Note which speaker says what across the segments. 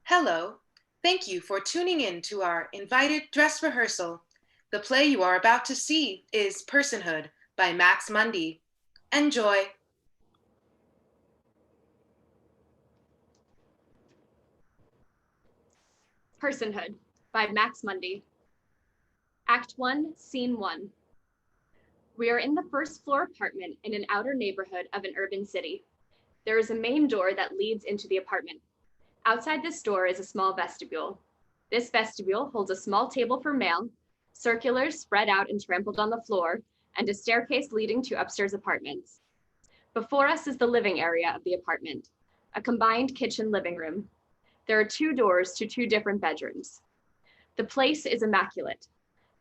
Speaker 1: Hello. Thank you for tuning in to our invited dress rehearsal. The play you are about to see is Personhood by Max Mundy. Enjoy.
Speaker 2: Personhood by Max Mundy. Act 1, Scene 1. We are in the first floor apartment in an outer neighborhood of an urban city. There is a main door that leads into the apartment. Outside this door is a small vestibule. This vestibule holds a small table for mail, circulars spread out and trampled on the floor, and a staircase leading to upstairs apartments. Before us is the living area of the apartment, a combined kitchen living room. There are two doors to two different bedrooms. The place is immaculate.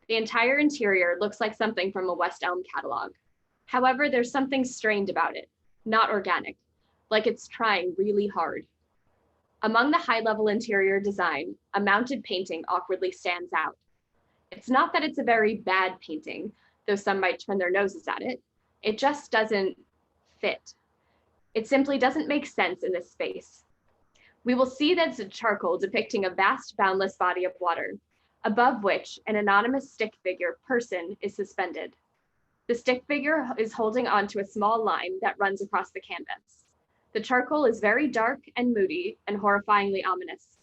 Speaker 2: The entire interior looks like something from a West Elm catalog. However, there's something strained about it, not organic, like it's trying really hard. Among the high-level interior design, a mounted painting awkwardly stands out. It's not that it's a very bad painting, though some might turn their noses at it. It just doesn't fit. It simply doesn't make sense in this space. We will see that it's a charcoal depicting a vast, boundless body of water, above which an anonymous stick figure person is suspended. The stick figure is holding onto a small line that runs across the canvas. The charcoal is very dark and moody and horrifyingly ominous.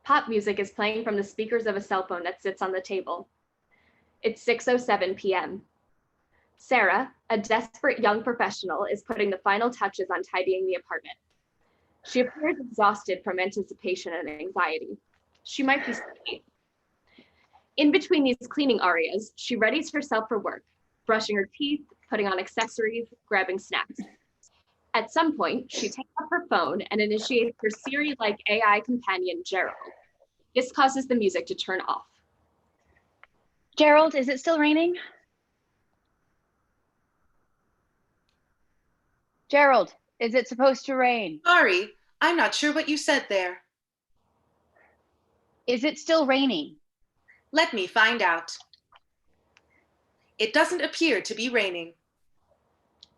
Speaker 2: Pop music is playing from the speakers of a cell phone that sits on the table. It's 6:07 p.m. Sarah, a desperate young professional, is putting the final touches on tidying the apartment. She appears exhausted from anticipation and anxiety. She might be sleepy. In between these cleaning arias, she readies herself for work, brushing her teeth, putting on accessories, grabbing snacks. At some point, she takes up her phone and initiates her Siri-like AI companion, Gerald. This causes the music to turn off.
Speaker 3: Gerald, is it still raining? Gerald, is it supposed to rain?
Speaker 1: Sorry, I'm not sure what you said there.
Speaker 3: Is it still raining?
Speaker 1: Let me find out. It doesn't appear to be raining.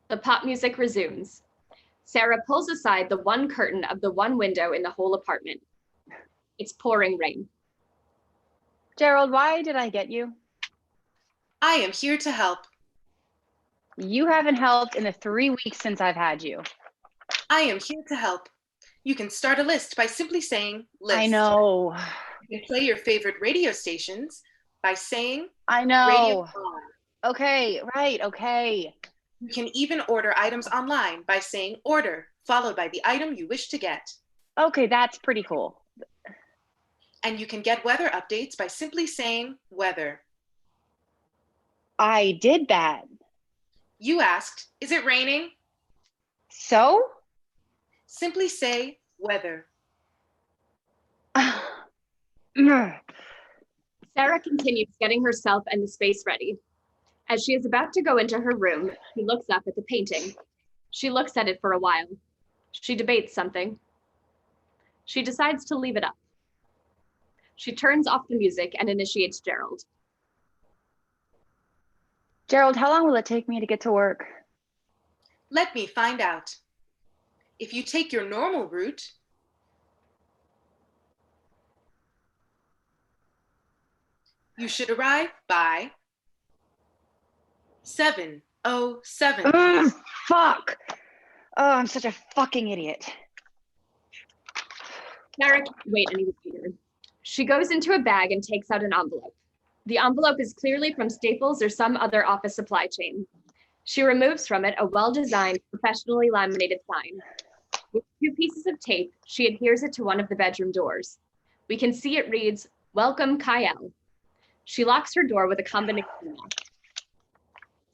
Speaker 2: The pop music resumes. Sarah pulls aside the one curtain of the one window in the whole apartment. It's pouring rain.
Speaker 3: Gerald, why did I get you?
Speaker 1: I am here to help.
Speaker 3: You haven't helped in the 3 weeks since I've had you.
Speaker 1: I am here to help. You can start a list by simply saying list.
Speaker 3: I know.
Speaker 1: You can play your favorite radio stations by saying
Speaker 3: I know.
Speaker 1: Radio on.
Speaker 3: Okay, right, okay.
Speaker 1: You can even order items online by saying order, followed by the item you wish to get.
Speaker 3: Okay, that's pretty cool.
Speaker 1: And you can get weather updates by simply saying weather.
Speaker 3: I did that.
Speaker 1: You asked, is it raining?
Speaker 3: So?
Speaker 1: Simply say weather.
Speaker 2: Sarah continues getting herself and the space ready. As she is about to go into her room, she looks up at the painting. She looks at it for a while. She debates something. She decides to leave it up. She turns off the music and initiates Gerald.
Speaker 3: Gerald, how long will it take me to get to work?
Speaker 1: Let me find out. If you take your normal route, you should arrive by 7:07.
Speaker 3: Ugh, fuck. Oh, I'm such a fucking idiot.
Speaker 2: Sarah can't wait any longer. She goes into a bag and takes out an envelope. The envelope is clearly from Staples or some other office supply chain. She removes from it a well-designed, professionally laminated sign. With 2 pieces of tape, she adheres it to one of the bedroom doors. We can see it reads, "Welcome, Kyle." She locks her door with a combination lock.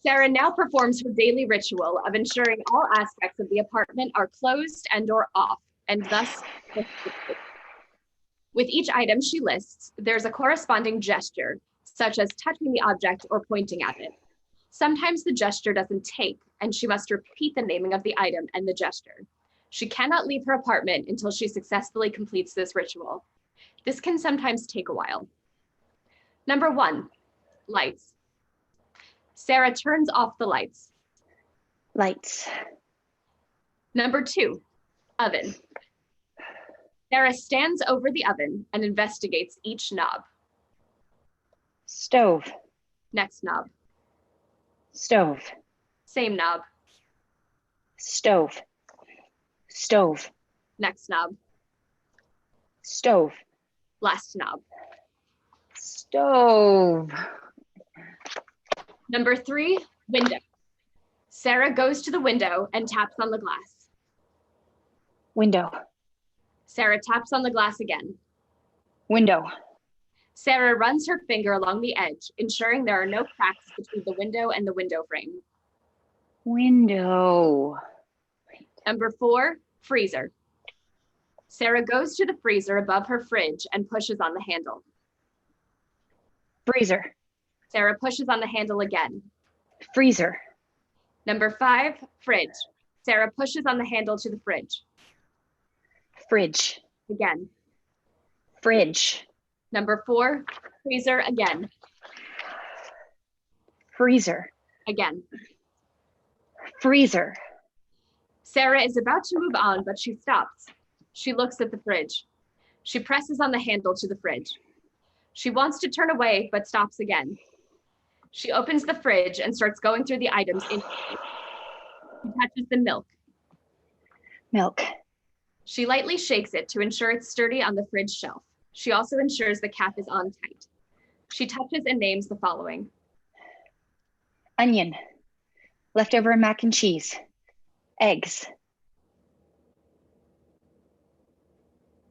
Speaker 2: Sarah now performs her daily ritual of ensuring all aspects of the apartment are closed and/or off, and thus, with each item she lists, there's a corresponding gesture, such as touching the object or pointing at it. Sometimes the gesture doesn't take, and she must repeat the naming of the item and the gesture. She cannot leave her apartment until she successfully completes this ritual. This can sometimes take a while. Number 1, lights. Sarah turns off the lights.
Speaker 3: Lights.
Speaker 2: Number 2, oven. Sarah stands over the oven and investigates each knob.
Speaker 3: Stove.
Speaker 2: Next knob.
Speaker 3: Stove.
Speaker 2: Same knob.
Speaker 3: Stove. Stove.
Speaker 2: Next knob.
Speaker 3: Stove.
Speaker 2: Last knob.
Speaker 3: Stove.
Speaker 2: Number 3, window. Sarah goes to the window and taps on the glass.
Speaker 3: Window.
Speaker 2: Sarah taps on the glass again.
Speaker 3: Window.
Speaker 2: Sarah runs her finger along the edge, ensuring there are no cracks between the window and the window frame.
Speaker 3: Window.
Speaker 2: Number 4, freezer. Sarah goes to the freezer above her fridge and pushes on the handle.
Speaker 3: Freezer.
Speaker 2: Sarah pushes on the handle again.
Speaker 3: Freezer.
Speaker 2: Number 5, fridge. Sarah pushes on the handle to the fridge.
Speaker 3: Fridge.
Speaker 2: Again.
Speaker 3: Fridge.
Speaker 2: Number 4, freezer again.
Speaker 3: Freezer.
Speaker 2: Again.
Speaker 3: Freezer.
Speaker 2: Sarah is about to move on, but she stops. She looks at the fridge. She presses on the handle to the fridge. She wants to turn away, but stops again. She opens the fridge and starts going through the items in. She touches the milk.
Speaker 3: Milk.
Speaker 2: She lightly shakes it to ensure it's sturdy on the fridge shelf. She also ensures the cap is on tight. She touches and names the following.
Speaker 3: Onion. Leftover mac and cheese. Eggs.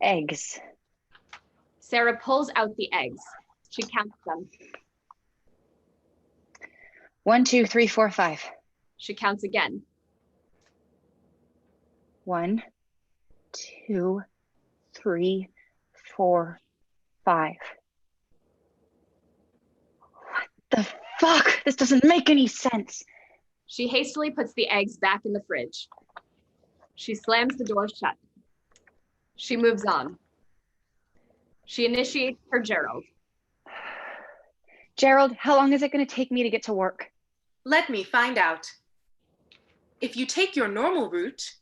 Speaker 3: Eggs.
Speaker 2: Sarah pulls out the eggs. She counts them.
Speaker 3: 1, 2, 3, 4, 5.
Speaker 2: She counts again.
Speaker 3: 1, 2, 3, 4, 5. What the fuck? This doesn't make any sense.
Speaker 2: She hastily puts the eggs back in the fridge. She slams the door shut. She moves on. She initiates her Gerald.
Speaker 3: Gerald, how long is it going to take me to get to work?
Speaker 1: Let me find out. If you take your normal route,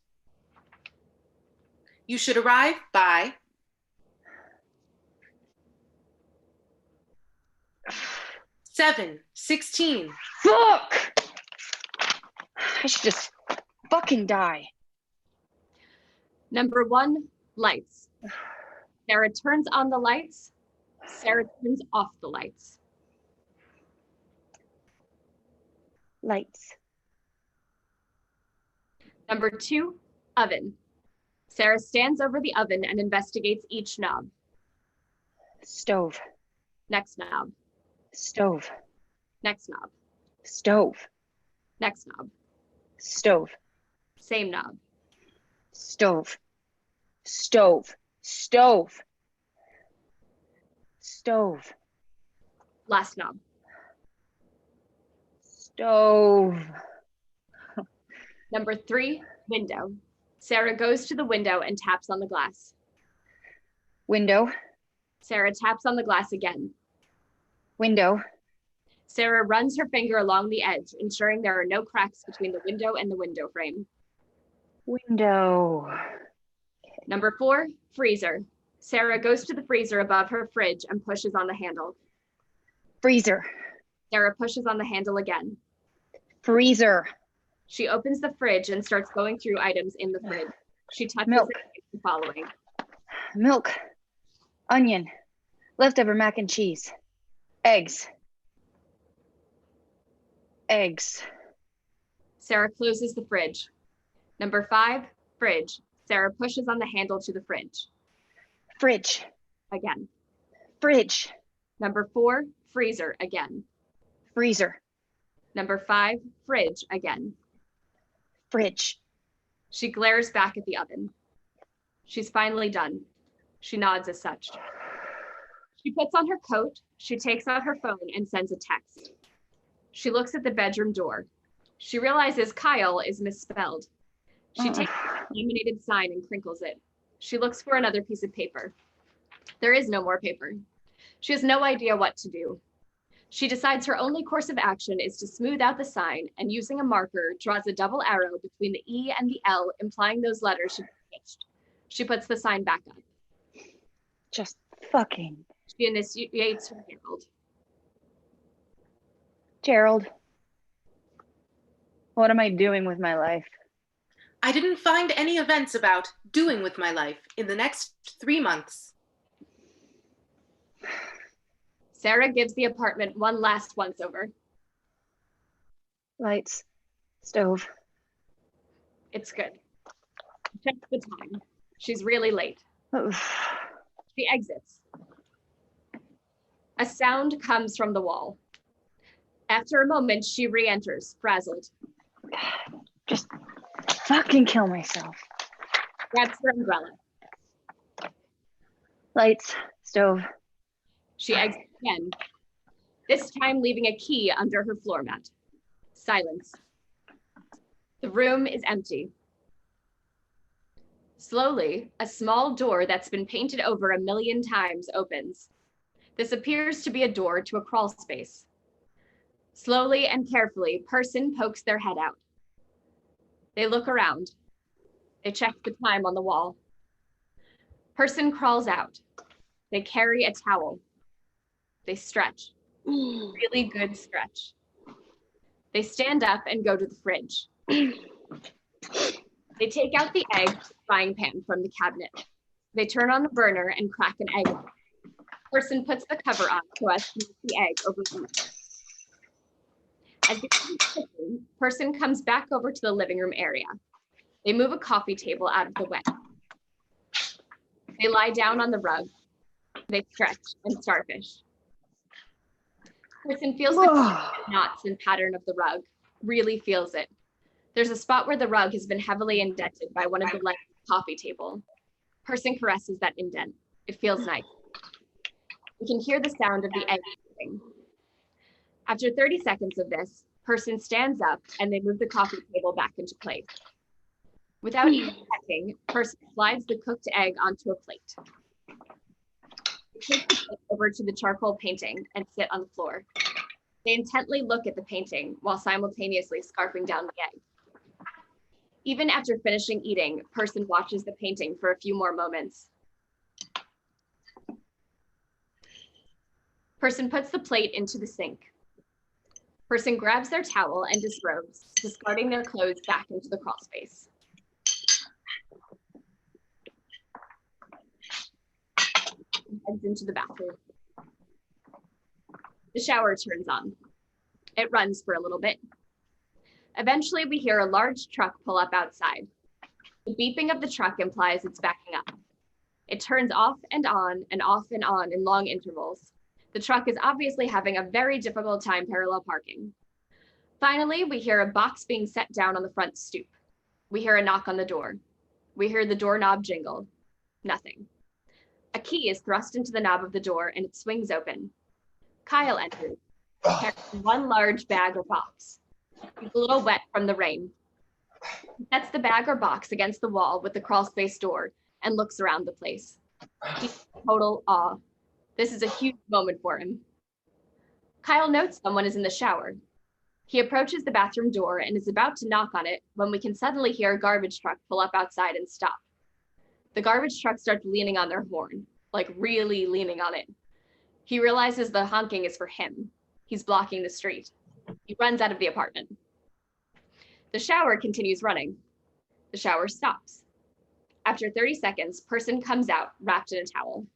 Speaker 1: you should arrive by 7:16.
Speaker 3: Fuck! I should just fucking die.
Speaker 2: Number 1, lights. Sarah turns on the lights. Sarah turns off the lights.
Speaker 3: Lights.
Speaker 2: Number 2, oven. Sarah stands over the oven and investigates each knob.
Speaker 3: Stove.
Speaker 2: Next knob.
Speaker 3: Stove.
Speaker 2: Next knob.
Speaker 3: Stove.
Speaker 2: Next knob.
Speaker 3: Stove.
Speaker 2: Same knob.
Speaker 3: Stove. Stove. Stove. Stove.
Speaker 2: Last knob.
Speaker 3: Stove.
Speaker 2: Number 3, window. Sarah goes to the window and taps on the glass.
Speaker 3: Window.
Speaker 2: Sarah taps on the glass again.
Speaker 3: Window.
Speaker 2: Sarah runs her finger along the edge, ensuring there are no cracks between the window and the window frame.
Speaker 3: Window.
Speaker 2: Number 4, freezer. Sarah goes to the freezer above her fridge and pushes on the handle.
Speaker 3: Freezer.
Speaker 2: Sarah pushes on the handle again.
Speaker 3: Freezer.
Speaker 2: She opens the fridge and starts going through items in the fridge. She touches
Speaker 3: Milk.
Speaker 2: the following.
Speaker 3: Milk. Onion. Leftover mac and cheese. Eggs. Eggs.
Speaker 2: Sarah closes the fridge. Number 5, fridge. Sarah pushes on the handle to the fridge.
Speaker 3: Fridge.
Speaker 2: Again.
Speaker 3: Fridge.
Speaker 2: Number 4, freezer again.
Speaker 3: Freezer.
Speaker 2: Number 5, fridge again.
Speaker 3: Fridge.
Speaker 2: She glares back at the oven. She's finally done. She nods as such. She puts on her coat. She takes out her phone and sends a text. She looks at the bedroom door. She realizes Kyle is misspelled. She takes the laminated sign and crinkles it. She looks for another piece of paper. There is no more paper. She has no idea what to do. She decides her only course of action is to smooth out the sign and using a marker draws a double arrow between the E and the L, implying those letters should be switched. She puts the sign back up.
Speaker 3: Just fucking.
Speaker 2: She initiates her Gerald.
Speaker 3: Gerald, what am I doing with my life?
Speaker 1: I didn't find any events about doing with my life in the next 3 months.
Speaker 2: Sarah gives the apartment one last once over.
Speaker 3: Lights, stove.
Speaker 2: It's good. Check the time. She's really late. She exits. A sound comes from the wall. After a moment, she re-enters, frazzled.
Speaker 3: Just fucking kill myself.
Speaker 2: Grabs her umbrella.
Speaker 3: Lights, stove.
Speaker 2: She exits again, this time leaving a key under her floor mat. Silence. The room is empty. Slowly, a small door that's been painted over 1,000,000 times opens. This appears to be a door to a crawl space. Slowly and carefully, person pokes their head out. They look around. They check the time on the wall. Person crawls out. They carry a towel. They stretch. Really good stretch. They stand up and go to the fridge. They take out the egg frying pan from the cabinet. They turn on the burner and crack an egg. Person puts the cover on so as to move the egg over the meat. As the kitchen, person comes back over to the living room area. They move a coffee table out of the way. They lie down on the rug. They stretch and starfish. Person feels the knots and pattern of the rug, really feels it. There's a spot where the rug has been heavily indented by one of the legs of the coffee table. Person caresses that indent. It feels nice. You can hear the sound of the egg moving. After 30 seconds of this, person stands up and they move the coffee table back into place. Without even checking, person slides the cooked egg onto a plate. They take the plate over to the charcoal painting and sit on the floor. They intently look at the painting while simultaneously scarfing down the egg. Even after finishing eating, person watches the painting for a few more moments. Person puts the plate into the sink. Person grabs their towel and disrobes, discarding their clothes back into the crawl space. Heads into the bathroom. The shower turns on. It runs for a little bit. Eventually, we hear a large truck pull up outside. The beeping of the truck implies it's backing up. It turns off and on and off and on in long intervals. The truck is obviously having a very difficult time parallel parking. Finally, we hear a box being set down on the front stoop. We hear a knock on the door. We hear the doorknob jingle. Nothing. A key is thrust into the knob of the door and it swings open. Kyle enters, carrying one large bag or box. He's a little wet from the rain. He sets the bag or box against the wall with the crawl space door and looks around the place. He's in total awe. This is a huge moment for him. Kyle notes someone is in the shower. He approaches the bathroom door and is about to knock on it when we can suddenly hear a garbage truck pull up outside and stop. The garbage truck starts leaning on their horn, like really leaning on it. He realizes the honking is for him. He's blocking the street. He runs out of the apartment. The shower continues running. The shower stops. After 30 seconds, person comes out wrapped in a towel.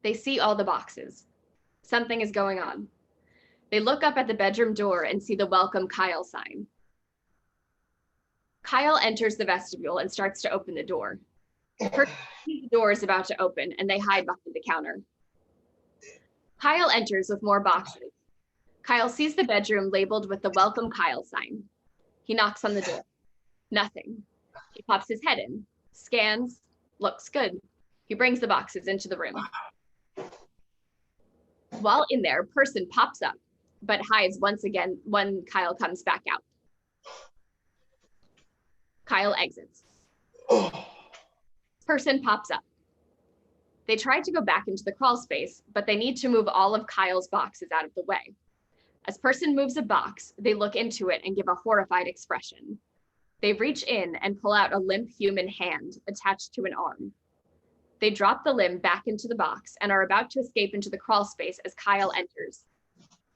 Speaker 2: They see all the boxes. Something is going on. They look up at the bedroom door and see the welcome Kyle sign. Kyle enters the vestibule and starts to open the door. The door is about to open and they hide behind the counter. Kyle enters with more boxes. Kyle sees the bedroom labeled with the welcome Kyle sign. He knocks on the door. Nothing. He pops his head in, scans, looks good. He brings the boxes into the room. While in there, person pops up, but hides once again when Kyle comes back out. Kyle exits. Person pops up. They try to go back into the crawl space, but they need to move all of Kyle's boxes out of the way. As person moves a box, they look into it and give a horrified expression. They reach in and pull out a limp human hand attached to an arm. They drop the limb back into the box and are about to escape into the crawl space as Kyle enters.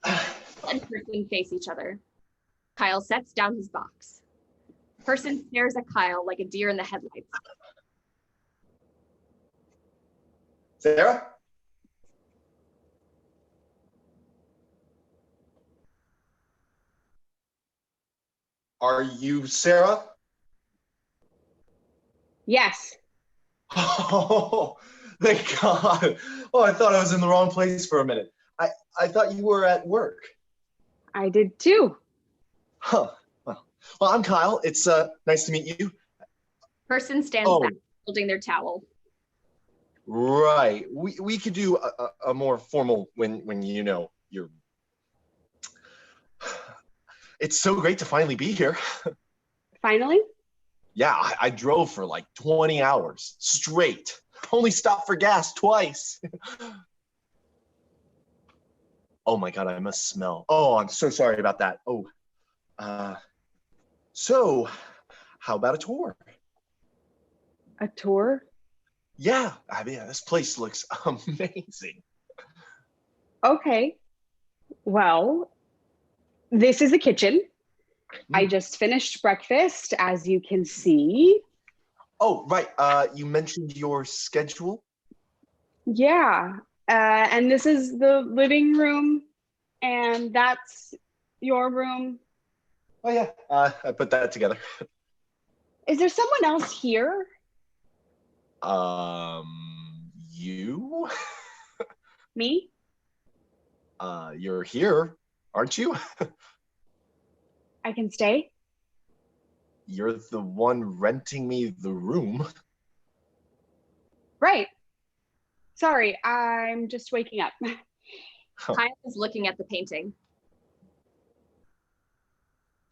Speaker 2: And Person face each other. Kyle sets down his box. Person stares at Kyle like a deer in the headlights.
Speaker 4: Sarah? Are you Sarah?
Speaker 3: Yes.
Speaker 4: Oh, thank God. Oh, I thought I was in the wrong place for a minute. I thought you were at work.
Speaker 3: I did too.
Speaker 4: Huh. Well, I'm Kyle. It's nice to meet you.
Speaker 2: Person stands back, holding their towel.
Speaker 4: Right. We could do a more formal when you know you're. It's so great to finally be here.
Speaker 3: Finally?
Speaker 4: Yeah, I drove for like 20 hours straight. Only stopped for gas twice. Oh my God, I must smell. Oh, I'm so sorry about that. Oh, so how about a tour?
Speaker 3: A tour?
Speaker 4: Yeah, I mean, this place looks amazing.
Speaker 3: Okay. Well, this is the kitchen. I just finished breakfast, as you can see.
Speaker 4: Oh, right. You mentioned your schedule.
Speaker 3: Yeah. And this is the living room, and that's your room.
Speaker 4: Oh, yeah. I put that together.
Speaker 3: Is there someone else here?
Speaker 4: You?
Speaker 3: Me?
Speaker 4: You're here, aren't you?
Speaker 3: I can stay?
Speaker 4: You're the one renting me the room.
Speaker 3: Right. Sorry, I'm just waking up.
Speaker 4: Huh.
Speaker 2: Kyle is looking at the painting.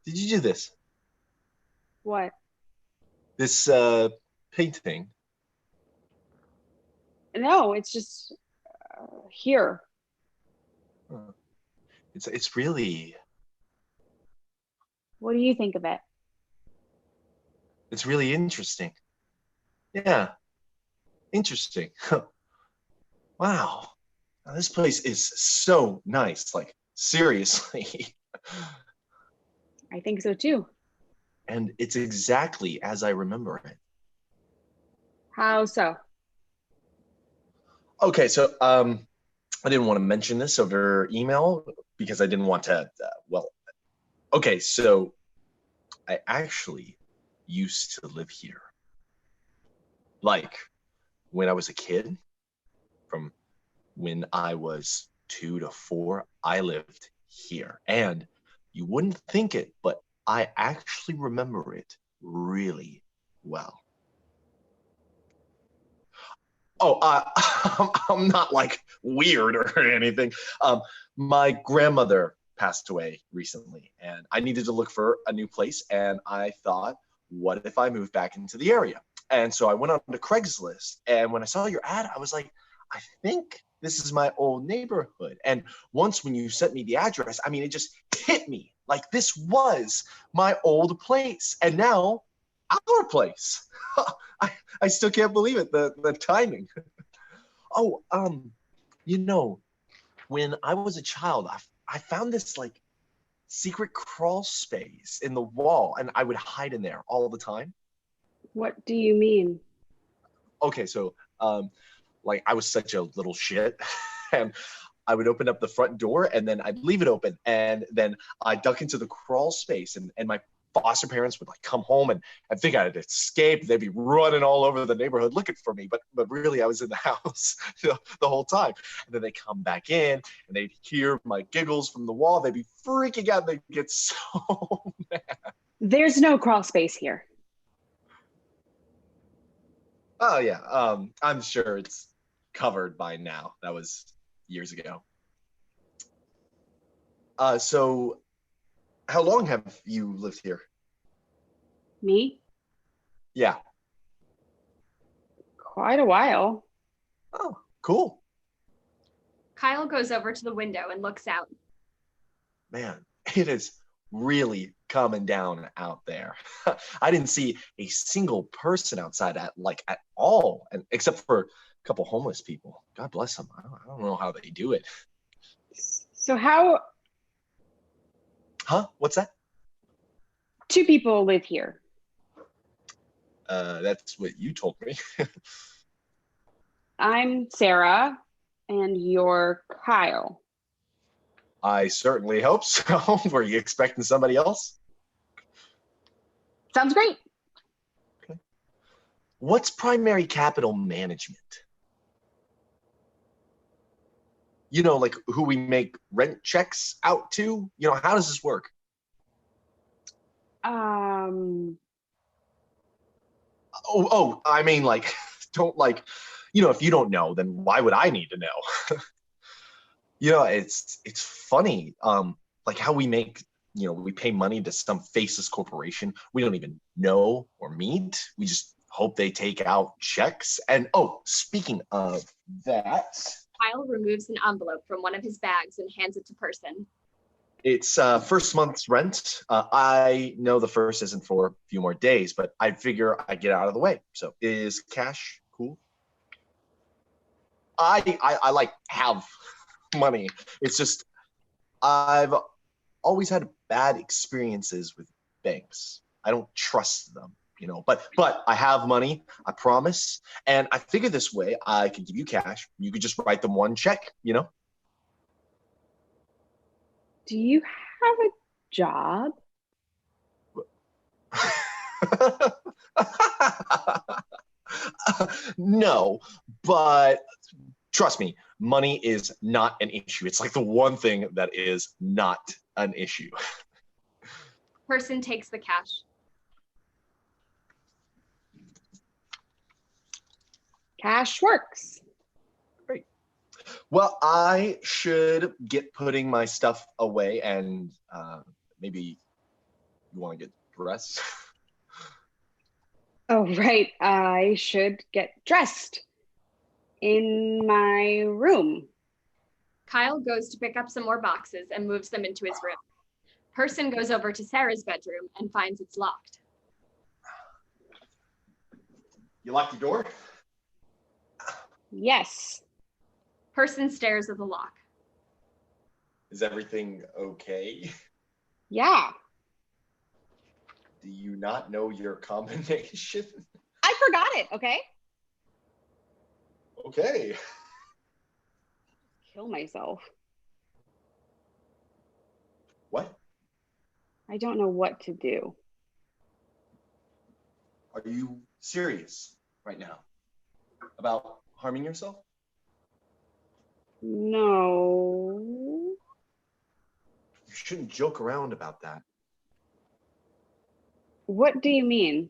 Speaker 4: Did you do this?
Speaker 3: What?
Speaker 4: This painting?
Speaker 3: No, it's just here.
Speaker 4: It's really
Speaker 3: What do you think of it?
Speaker 4: it's really interesting. Yeah, interesting. Wow. Now, this place is so nice. Like seriously.
Speaker 3: I think so too.
Speaker 4: And it's exactly as I remember it.
Speaker 3: How so?
Speaker 4: Okay, so I didn't want to mention this over email because I didn't want to. Okay, so I actually used to live here. Like when I was a kid, from when I was 2 to 4, I lived here. And you wouldn't think it, but I actually remember it really well. Oh, I'm not like weird or anything. My grandmother passed away recently, and I needed to look for a new place. And I thought, what if I moved back into the area? And so I went on to Craigslist, and when I saw your ad, I was like, I think this is my old neighborhood. And once when you sent me the address, I mean, it just hit me like this was my old place, and now our place. I still can't believe it, the timing. Oh, you know, when I was a child, I found this like secret crawl space in the wall, and I would hide in there all the time.
Speaker 3: What do you mean?
Speaker 4: Okay, so like I was such a little shit, and I would open up the front door and then I'd leave it open, and then I'd duck into the crawl space, and my foster parents would like come home and think I had escaped. They'd be running all over the neighborhood looking for me, but really I was in the house the whole time. And then they come back in and they'd hear my giggles from the wall. They'd be freaking out. They'd get so mad.
Speaker 3: There's no crawl space here.
Speaker 4: Oh yeah, I'm sure it's covered by now. That was years ago. So how long have you lived here?
Speaker 3: Me?
Speaker 4: Yeah.
Speaker 3: Quite a while.
Speaker 4: Oh, cool.
Speaker 2: Kyle goes over to the window and looks out.
Speaker 4: Man, it is really coming down out there. I didn't see a single person outside at all, and except for couple homeless people. God bless them. I don't know how they do it.
Speaker 3: So how
Speaker 4: Huh? What's that?
Speaker 3: 2 people live here?
Speaker 4: That's what you told me.
Speaker 3: I'm Sarah and you're Kyle.
Speaker 4: I certainly hope so. Were you expecting somebody else?
Speaker 3: Sounds great.
Speaker 4: Okay. What's primary capital management? You know, like who we make rent checks out to? You know, how does this work? I mean, like, don't like, you know, if you don't know, then why would I need to know? You know, it's funny, like how we make, you know, we pay money to some faceless corporation we don't even know or meet. We just hope they take out checks. And oh, speaking of that,
Speaker 2: Kyle removes an envelope from one of his bags and hands it to Person.
Speaker 4: it's first month's rent. I know the first isn't for a few more days, but I figure I get out of the way. So is cash cool? I like have money. It's just I've always had bad experiences with banks. I don't trust them, you know. But I have money, I promise. And I figure this way I could give you cash. You could just write them one check, you know.
Speaker 3: Do you have a job?
Speaker 4: No, but trust me, money is not an issue. It's like the one thing that is not an issue.
Speaker 2: Person takes the cash.
Speaker 3: Cash works.
Speaker 4: Great. Well, I should get putting my stuff away, and maybe you want to get dressed.
Speaker 3: Oh, right. I should get dressed in my room.
Speaker 2: Kyle goes to pick up some more boxes and moves them into his room. Person goes over to Sarah's bedroom and finds it's locked.
Speaker 4: You locked the door?
Speaker 3: Yes.
Speaker 2: Person stares at the lock.
Speaker 4: Is everything okay?
Speaker 3: Yeah.
Speaker 4: Do you not know your combination?
Speaker 3: I forgot it, okay?
Speaker 4: Okay.
Speaker 3: Kill myself.
Speaker 4: What?
Speaker 3: I don't know what to do.
Speaker 4: Are you serious right now about harming yourself?
Speaker 3: No.
Speaker 4: You shouldn't joke around about that.
Speaker 3: What do you mean?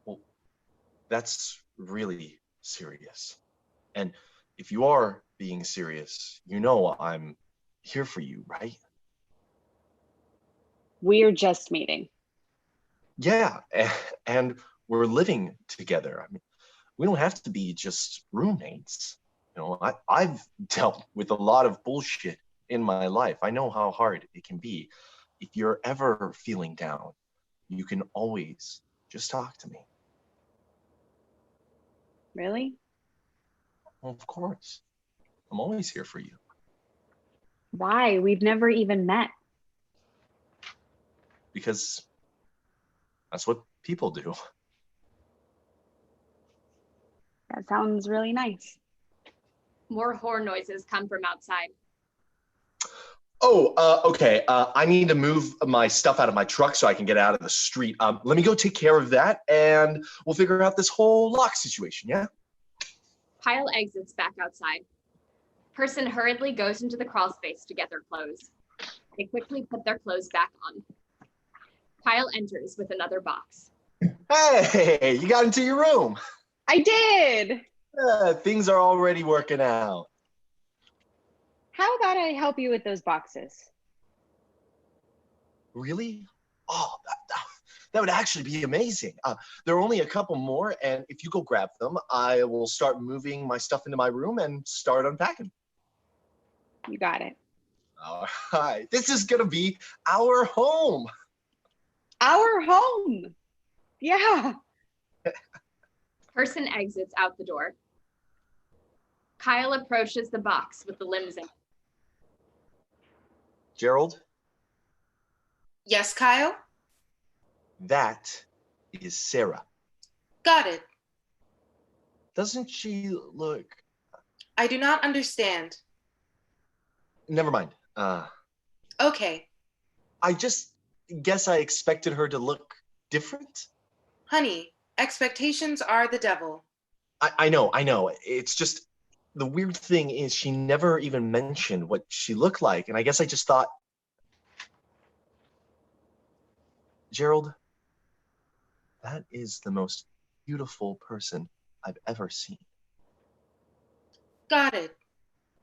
Speaker 4: Well, that's really serious. And if you are being serious, you know I'm here for you, right?
Speaker 3: We're just meeting.
Speaker 4: Yeah, and we're living together. I mean, we don't have to be just roommates. You know, I've dealt with a lot of bullshit in my life. I know how hard it can be. If you're ever feeling down, you can always just talk to me.
Speaker 3: Really?
Speaker 4: Well, of course. I'm always here for you.
Speaker 3: Why? We've never even met.
Speaker 4: Because that's what people do.
Speaker 3: That sounds really nice.
Speaker 2: More horn noises come from outside.
Speaker 4: Oh, okay. I need to move my stuff out of my truck so I can get out of the street. Let me go take care of that, and we'll figure out this whole lock situation, yeah?
Speaker 2: Kyle exits back outside. Person hurriedly goes into the crawl space to get their clothes. They quickly put their clothes back on. Kyle enters with another box.
Speaker 4: Hey, you got into your room.
Speaker 3: I did.
Speaker 4: Things are already working out.
Speaker 3: How about I help you with those boxes?
Speaker 4: Really? Oh, that would actually be amazing. There are only a couple more, and if you go grab them, I will start moving my stuff into my room and start unpacking.
Speaker 3: You got it.
Speaker 4: All right. This is going to be our home.
Speaker 3: Our home. Yeah.
Speaker 2: Person exits out the door. Kyle approaches the box with the limbs in it.
Speaker 4: Gerald,
Speaker 1: Yes, Kyle?
Speaker 4: that is Sarah.
Speaker 1: Got it.
Speaker 4: Doesn't she look...
Speaker 1: I do not understand.
Speaker 4: Never mind.
Speaker 1: Okay.
Speaker 4: I just guess I expected her to look different.
Speaker 1: Honey, expectations are the devil.
Speaker 4: I know. It's just, the weird thing is she never even mentioned what she looked like. And I guess I just thought, Gerald, that is the most beautiful person I've ever seen.
Speaker 1: Got it.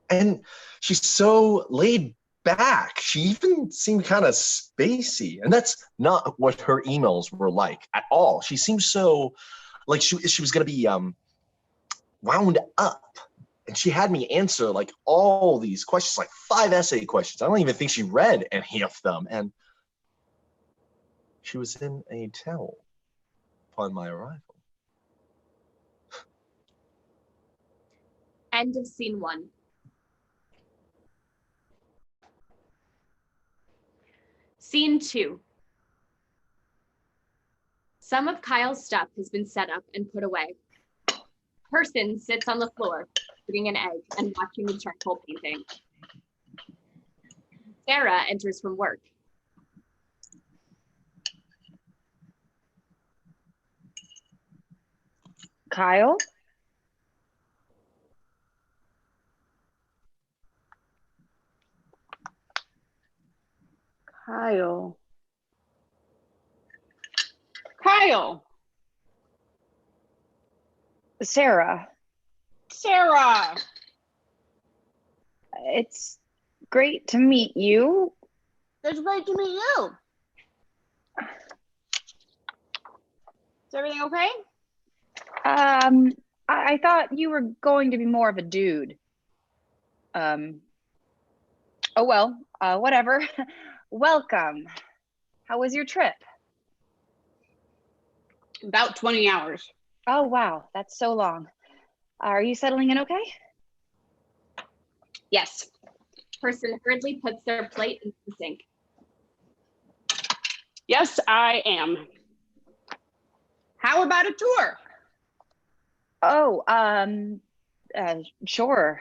Speaker 4: And she's so laid back. She even seemed kind of spacey. And that's not what her emails were like at all. She seemed so like she was going to be wound up. And she had me answer like all these questions, like 5 essay questions. I don't even think she read any of them. And she was in a towel upon my arrival.
Speaker 2: End of scene 1. Scene 2. Some of Kyle's stuff has been set up and put away. Person sits on the floor, eating an egg and watching the charcoal painting. Sarah enters from work.
Speaker 3: Kyle? Kyle. Kyle. Sarah. Sarah. It's great to meet you.
Speaker 5: It's great to meet you. Is everything okay?
Speaker 3: I thought you were going to be more of a dude. Oh well, whatever. Welcome. How was your trip?
Speaker 5: About 20 hours.
Speaker 3: Oh wow, that's so long. Are you settling in okay?
Speaker 5: Yes.
Speaker 2: Person hurriedly puts their plate into the sink.
Speaker 5: Yes, I am. How about a tour?
Speaker 3: Oh, sure.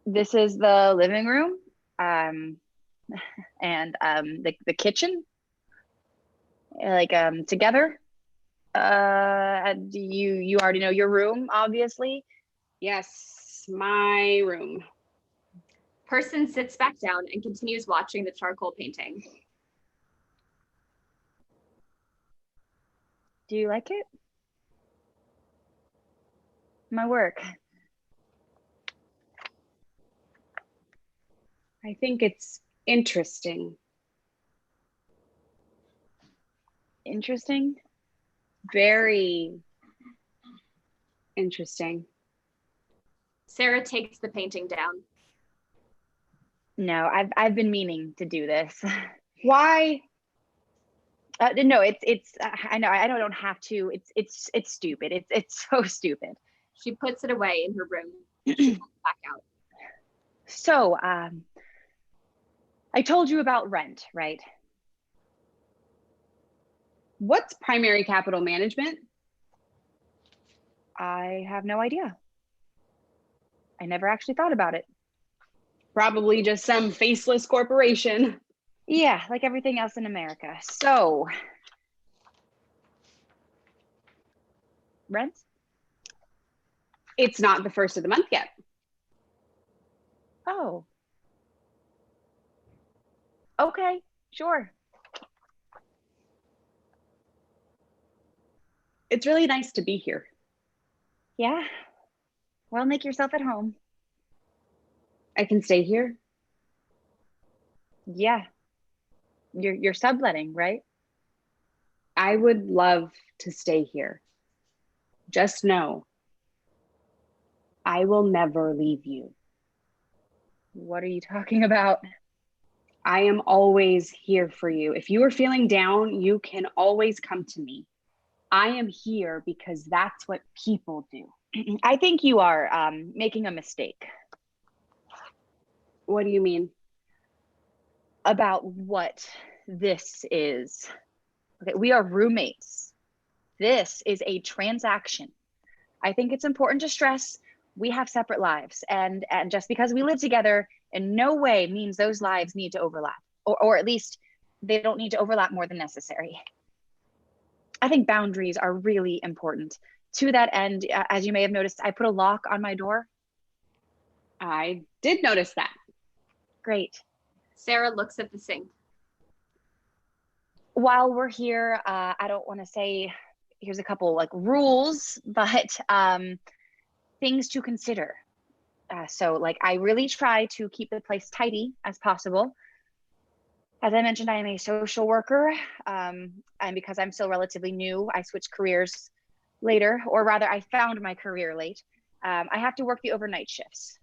Speaker 3: This is the living room, and the kitchen, like together. You already know your room, obviously.
Speaker 5: Yes, my room.
Speaker 2: Person sits back down and continues watching the charcoal painting.
Speaker 3: Do you like it? My work.
Speaker 5: I think it's interesting.
Speaker 3: Interesting?
Speaker 5: Very interesting.
Speaker 2: Sarah takes the painting down.
Speaker 3: No, I've been meaning to do this.
Speaker 5: Why?
Speaker 3: No, it's I know I don't have to. It's stupid. It's so stupid.
Speaker 2: She puts it away in her room. She comes back out.
Speaker 3: So, I told you about rent, right?
Speaker 5: What's primary capital management?
Speaker 3: I have no idea. I never actually thought about it.
Speaker 5: Probably just some faceless corporation.
Speaker 3: Yeah, like everything else in America. So, rent?
Speaker 5: It's not the first of the month yet.
Speaker 3: Oh. Okay, sure.
Speaker 5: It's really nice to be here.
Speaker 3: Yeah. Well, make yourself at home.
Speaker 5: I can stay here.
Speaker 3: Yeah. You're subletting, right?
Speaker 5: I would love to stay here. Just know, I will never leave you.
Speaker 3: What are you talking about?
Speaker 5: I am always here for you. If you are feeling down, you can always come to me. I am here because that's what people do.
Speaker 3: I think you are making a mistake
Speaker 5: What do you mean?
Speaker 3: about what this is. Okay, we are roommates. This is a transaction. I think it's important to stress we have separate lives, and just because we live together in no way means those lives need to overlap, or at least they don't need to overlap more than necessary. I think boundaries are really important. To that end, as you may have noticed, I put a lock on my door.
Speaker 5: I did notice that.
Speaker 3: Great.
Speaker 2: Sarah looks at the sink.
Speaker 3: While we're here, I don't want to say here's a couple like rules, but things to consider. So like I really try to keep the place tidy as possible. As I mentioned, I am a social worker, and because I'm still relatively new, I switched careers later, or rather I found my career late. I have to work the overnight shifts.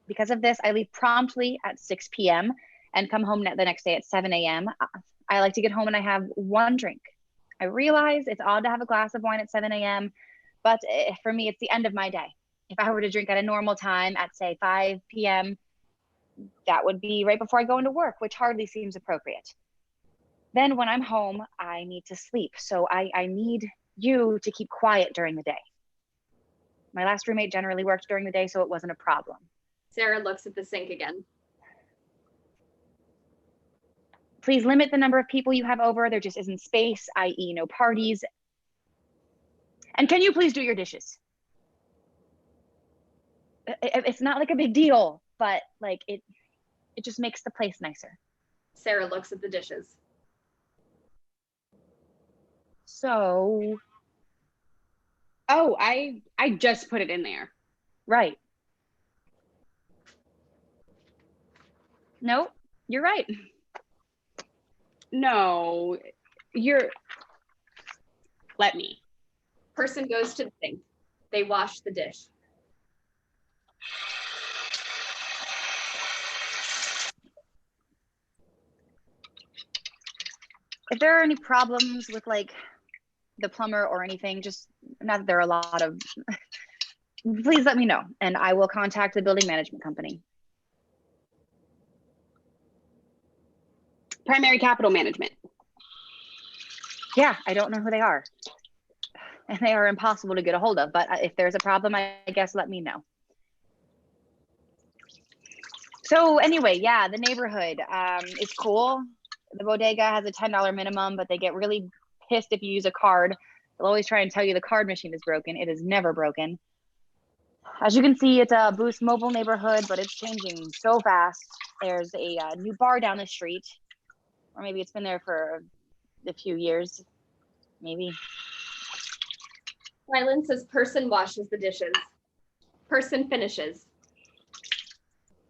Speaker 3: Because of this, I leave promptly at 6 p.m. and come home the next day at 7 a.m. I like to get home and I have one drink. I realize it's odd to have a glass of wine at 7 a.m., but for me, it's the end of my day. If I were to drink at a normal time at, say, 5 p.m., that would be right before I go into work, which hardly seems appropriate. Then when I'm home, I need to sleep. So I need you to keep quiet during the day. My last roommate generally worked during the day, so it wasn't a problem.
Speaker 2: Sarah looks at the sink again.
Speaker 3: Please limit the number of people you have over. There just isn't space, i.e. no parties. And can you please do your dishes? It's not like a big deal, but like it just makes the place nicer.
Speaker 2: Sarah looks at the dishes.
Speaker 3: So,
Speaker 5: Oh, I just put it in there.
Speaker 3: right. No, you're right.
Speaker 5: No, let me.
Speaker 2: Person goes to the sink. They wash the dish.
Speaker 3: If there are any problems with like the plumber or anything, just not that there are a lot of, please let me know and I will contact the building management company.
Speaker 5: Primary Capital Management.
Speaker 3: Yeah, I don't know who they are. And they are impossible to get a hold of, but if there's a problem, I guess let me know. So anyway, yeah, the neighborhood is cool. The bodega has a $10 minimum, but they get really pissed if you use a card. They'll always try and tell you the card machine is broken. It is never broken. As you can see, it's a Boost Mobile neighborhood, but it's changing so fast. There's a new bar down the street, or maybe it's been there for a few years, maybe.
Speaker 2: Silence as person washes the dishes. Person finishes.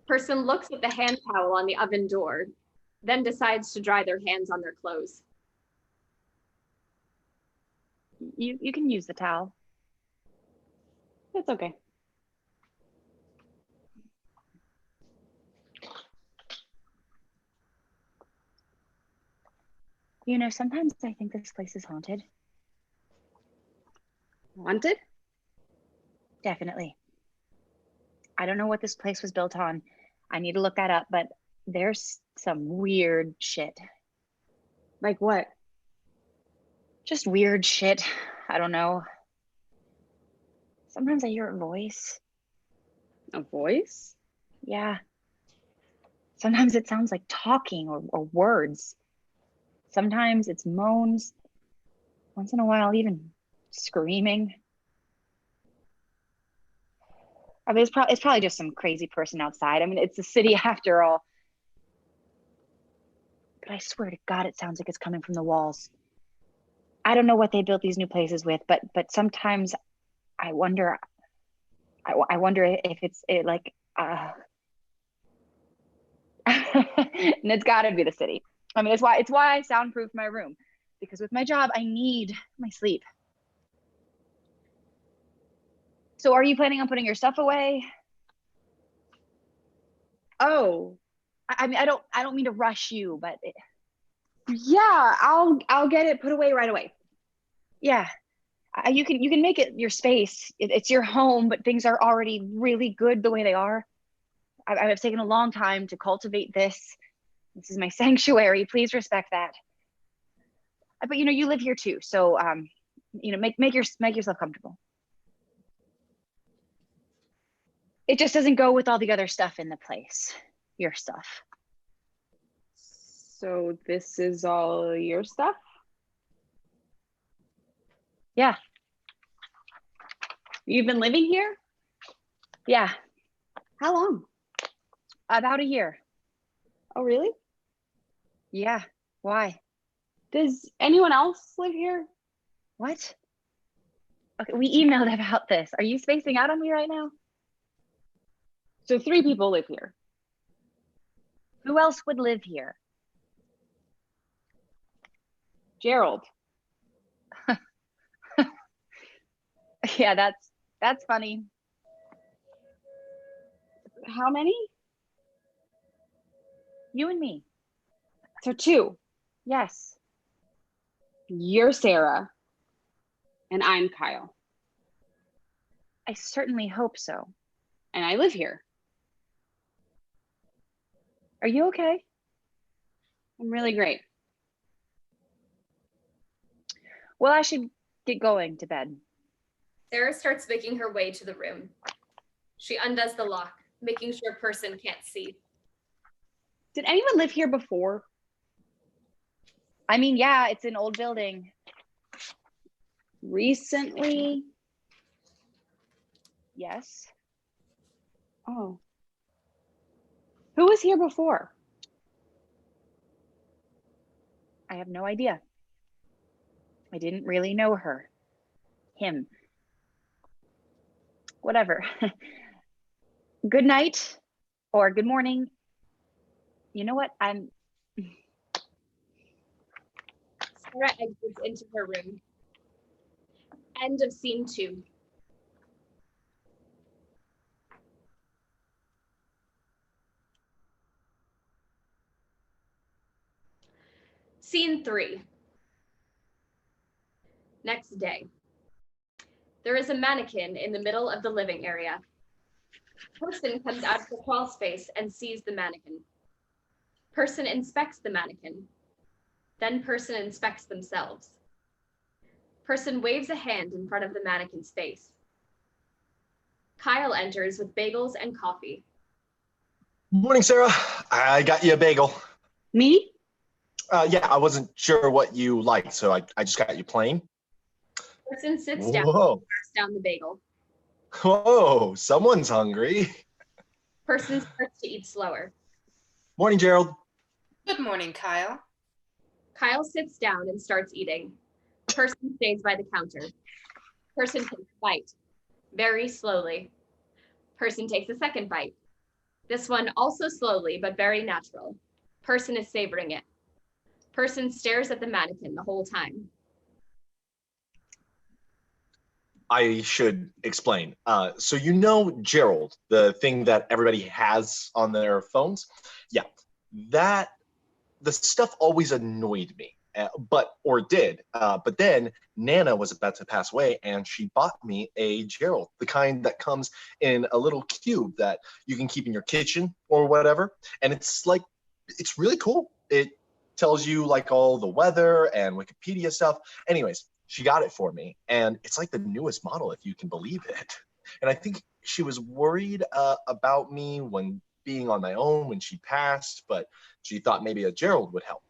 Speaker 2: Person looks at the hand towel on the oven door, then decides to dry their hands on their clothes.
Speaker 3: You can use the towel.
Speaker 5: That's okay.
Speaker 3: You know, sometimes I think this place is haunted.
Speaker 5: Haunted?
Speaker 3: Definitely. I don't know what this place was built on. I need to look that up, but there's some weird shit.
Speaker 5: Like what?
Speaker 3: Just weird shit. I don't know. Sometimes I hear a voice.
Speaker 5: A voice?
Speaker 3: Yeah. Sometimes it sounds like talking or words. Sometimes it's moans. Once in a while, even screaming. I mean, it's probably just some crazy person outside. I mean, it's a city after all. But I swear to God, it sounds like it's coming from the walls. I don't know what they built these new places with, but sometimes I wonder. I wonder if it's like, and it's got to be the city. I mean, it's why I soundproof my room, because with my job, I need my sleep. So, are you planning on putting your stuff away?
Speaker 5: Oh,
Speaker 3: I mean, I don't mean to rush you, but
Speaker 5: yeah, I'll get it put away right away.
Speaker 3: yeah, You can make it your space. It's your home, but things are already really good the way they are. I've taken a long time to cultivate this. This is my sanctuary. Please respect that. But you live here too, so make yourself comfortable. It just doesn't go with all the other stuff in the place. Your stuff.
Speaker 5: So this is all your stuff?
Speaker 3: Yeah.
Speaker 5: You've been living here?
Speaker 3: Yeah.
Speaker 5: How long?
Speaker 3: About a year.
Speaker 5: Oh, really?
Speaker 3: Yeah. Why?
Speaker 5: Does anyone else live here?
Speaker 3: What? Okay, we emailed about this. Are you spacing out on me right now?
Speaker 5: So 3 people live here.
Speaker 3: Who else would live here?
Speaker 5: Gerald.
Speaker 3: Yeah, that's funny.
Speaker 5: How many?
Speaker 3: You and me.
Speaker 5: So 2.
Speaker 3: Yes.
Speaker 5: You're Sarah. And I'm Kyle.
Speaker 3: I certainly hope so.
Speaker 5: And I live here.
Speaker 3: Are you okay?
Speaker 5: I'm really great.
Speaker 3: Well, I should get going to bed.
Speaker 2: Sarah starts making her way to the room. She undoes the lock, making sure person can't see.
Speaker 5: Did anyone live here before?
Speaker 3: I mean, yeah, it's an old building.
Speaker 5: Recently?
Speaker 3: Yes.
Speaker 5: Oh. Who was here before?
Speaker 3: I have no idea. I didn't really know her. Him. Whatever. Good night or good morning. You know what?
Speaker 2: Sarah exits into her room. End of scene 2. Scene 3. Next day. There is a mannequin in the middle of the living area. Person comes out of the crawl space and sees the mannequin. Person inspects the mannequin. Then person inspects themselves. Person waves a hand in front of the mannequin's face. Kyle enters with bagels and coffee.
Speaker 4: Morning, Sarah. I got you a bagel.
Speaker 5: Me?
Speaker 4: Yeah, I wasn't sure what you liked, so I just got you plain.
Speaker 2: Person sits down,
Speaker 4: Whoa.
Speaker 2: starts down the bagel.
Speaker 4: Whoa, someone's hungry.
Speaker 2: Person starts to eat slower.
Speaker 4: Morning, Gerald.
Speaker 1: Good morning, Kyle.
Speaker 2: Kyle sits down and starts eating. Person stays by the counter. Person takes a bite, very slowly. Person takes a second bite. This one also slowly, but very natural. Person is savoring it. Person stares at the mannequin the whole time.
Speaker 4: I should explain. So you know Gerald, the thing that everybody has on their phones? Yeah, the stuff always annoyed me, but then Nana was about to pass away and she bought me a Gerald, the kind that comes in a little cube that you can keep in your kitchen or whatever. And it's really cool. It tells you like all the weather and Wikipedia stuff. Anyways, she got it for me and it's like the newest model, if you can believe it. And I think she was worried about me when being on my own when she passed, but she thought maybe a Gerald would help.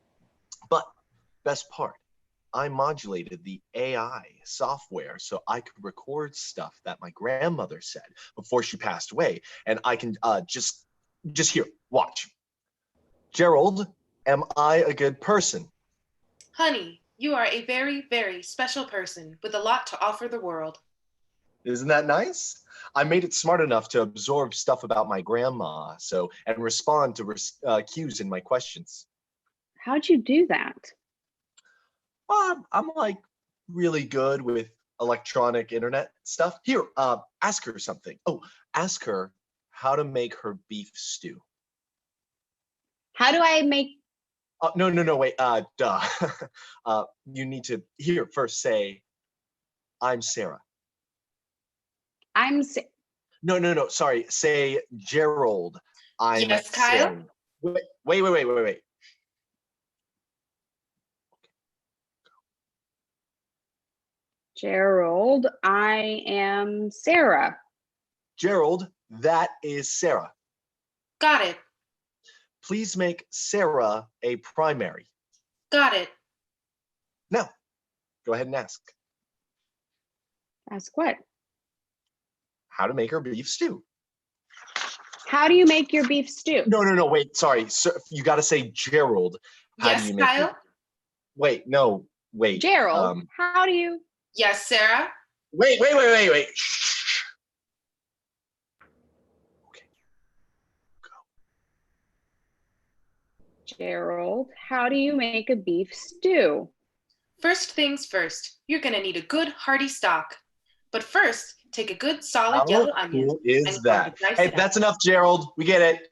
Speaker 4: But best part, I modulated the AI software so I could record stuff that my grandmother said before she passed away. And I can just here, watch. Gerald, am I a good person?
Speaker 1: Honey, you are a very, very special person with a lot to offer the world.
Speaker 4: Isn't that nice? I made it smart enough to absorb stuff about my grandma, and respond to cues in my questions.
Speaker 5: How'd you do that?
Speaker 4: I'm like really good with electronic internet stuff. Here, ask her something. Oh, ask her how to make her beef stew.
Speaker 5: How do I make...
Speaker 4: No, wait, duh. You need to, here, first say, I'm Sarah.
Speaker 5: I'm
Speaker 4: No. Sorry. Say Gerald. I'm
Speaker 1: Yes, Kyle?
Speaker 4: Sarah. Wait.
Speaker 5: Gerald. I am Sarah.
Speaker 4: Gerald, that is Sarah.
Speaker 1: Got it.
Speaker 4: Please make Sarah a primary.
Speaker 1: Got it.
Speaker 4: Now, go ahead and ask.
Speaker 5: Ask what?
Speaker 4: How to make her beef stew.
Speaker 5: How do you make your beef stew?
Speaker 4: No, wait, sorry. So you got to say Gerald. How do
Speaker 1: Yes,
Speaker 4: you make
Speaker 1: Kyle?
Speaker 4: it? Wait, no, wait.
Speaker 5: Gerald, how do you?
Speaker 1: Yes, Sarah?
Speaker 4: Wait. Shh. Okay, go.
Speaker 5: Gerald, how do you make a beef stew?
Speaker 1: First things first, you're going to need a good hearty stock. But first, take a good solid
Speaker 4: How
Speaker 1: yellow onion.
Speaker 4: cool is
Speaker 1: and you're going
Speaker 4: that?
Speaker 1: to dice
Speaker 4: Hey,
Speaker 1: it up.
Speaker 4: that's enough, Gerald. We get it.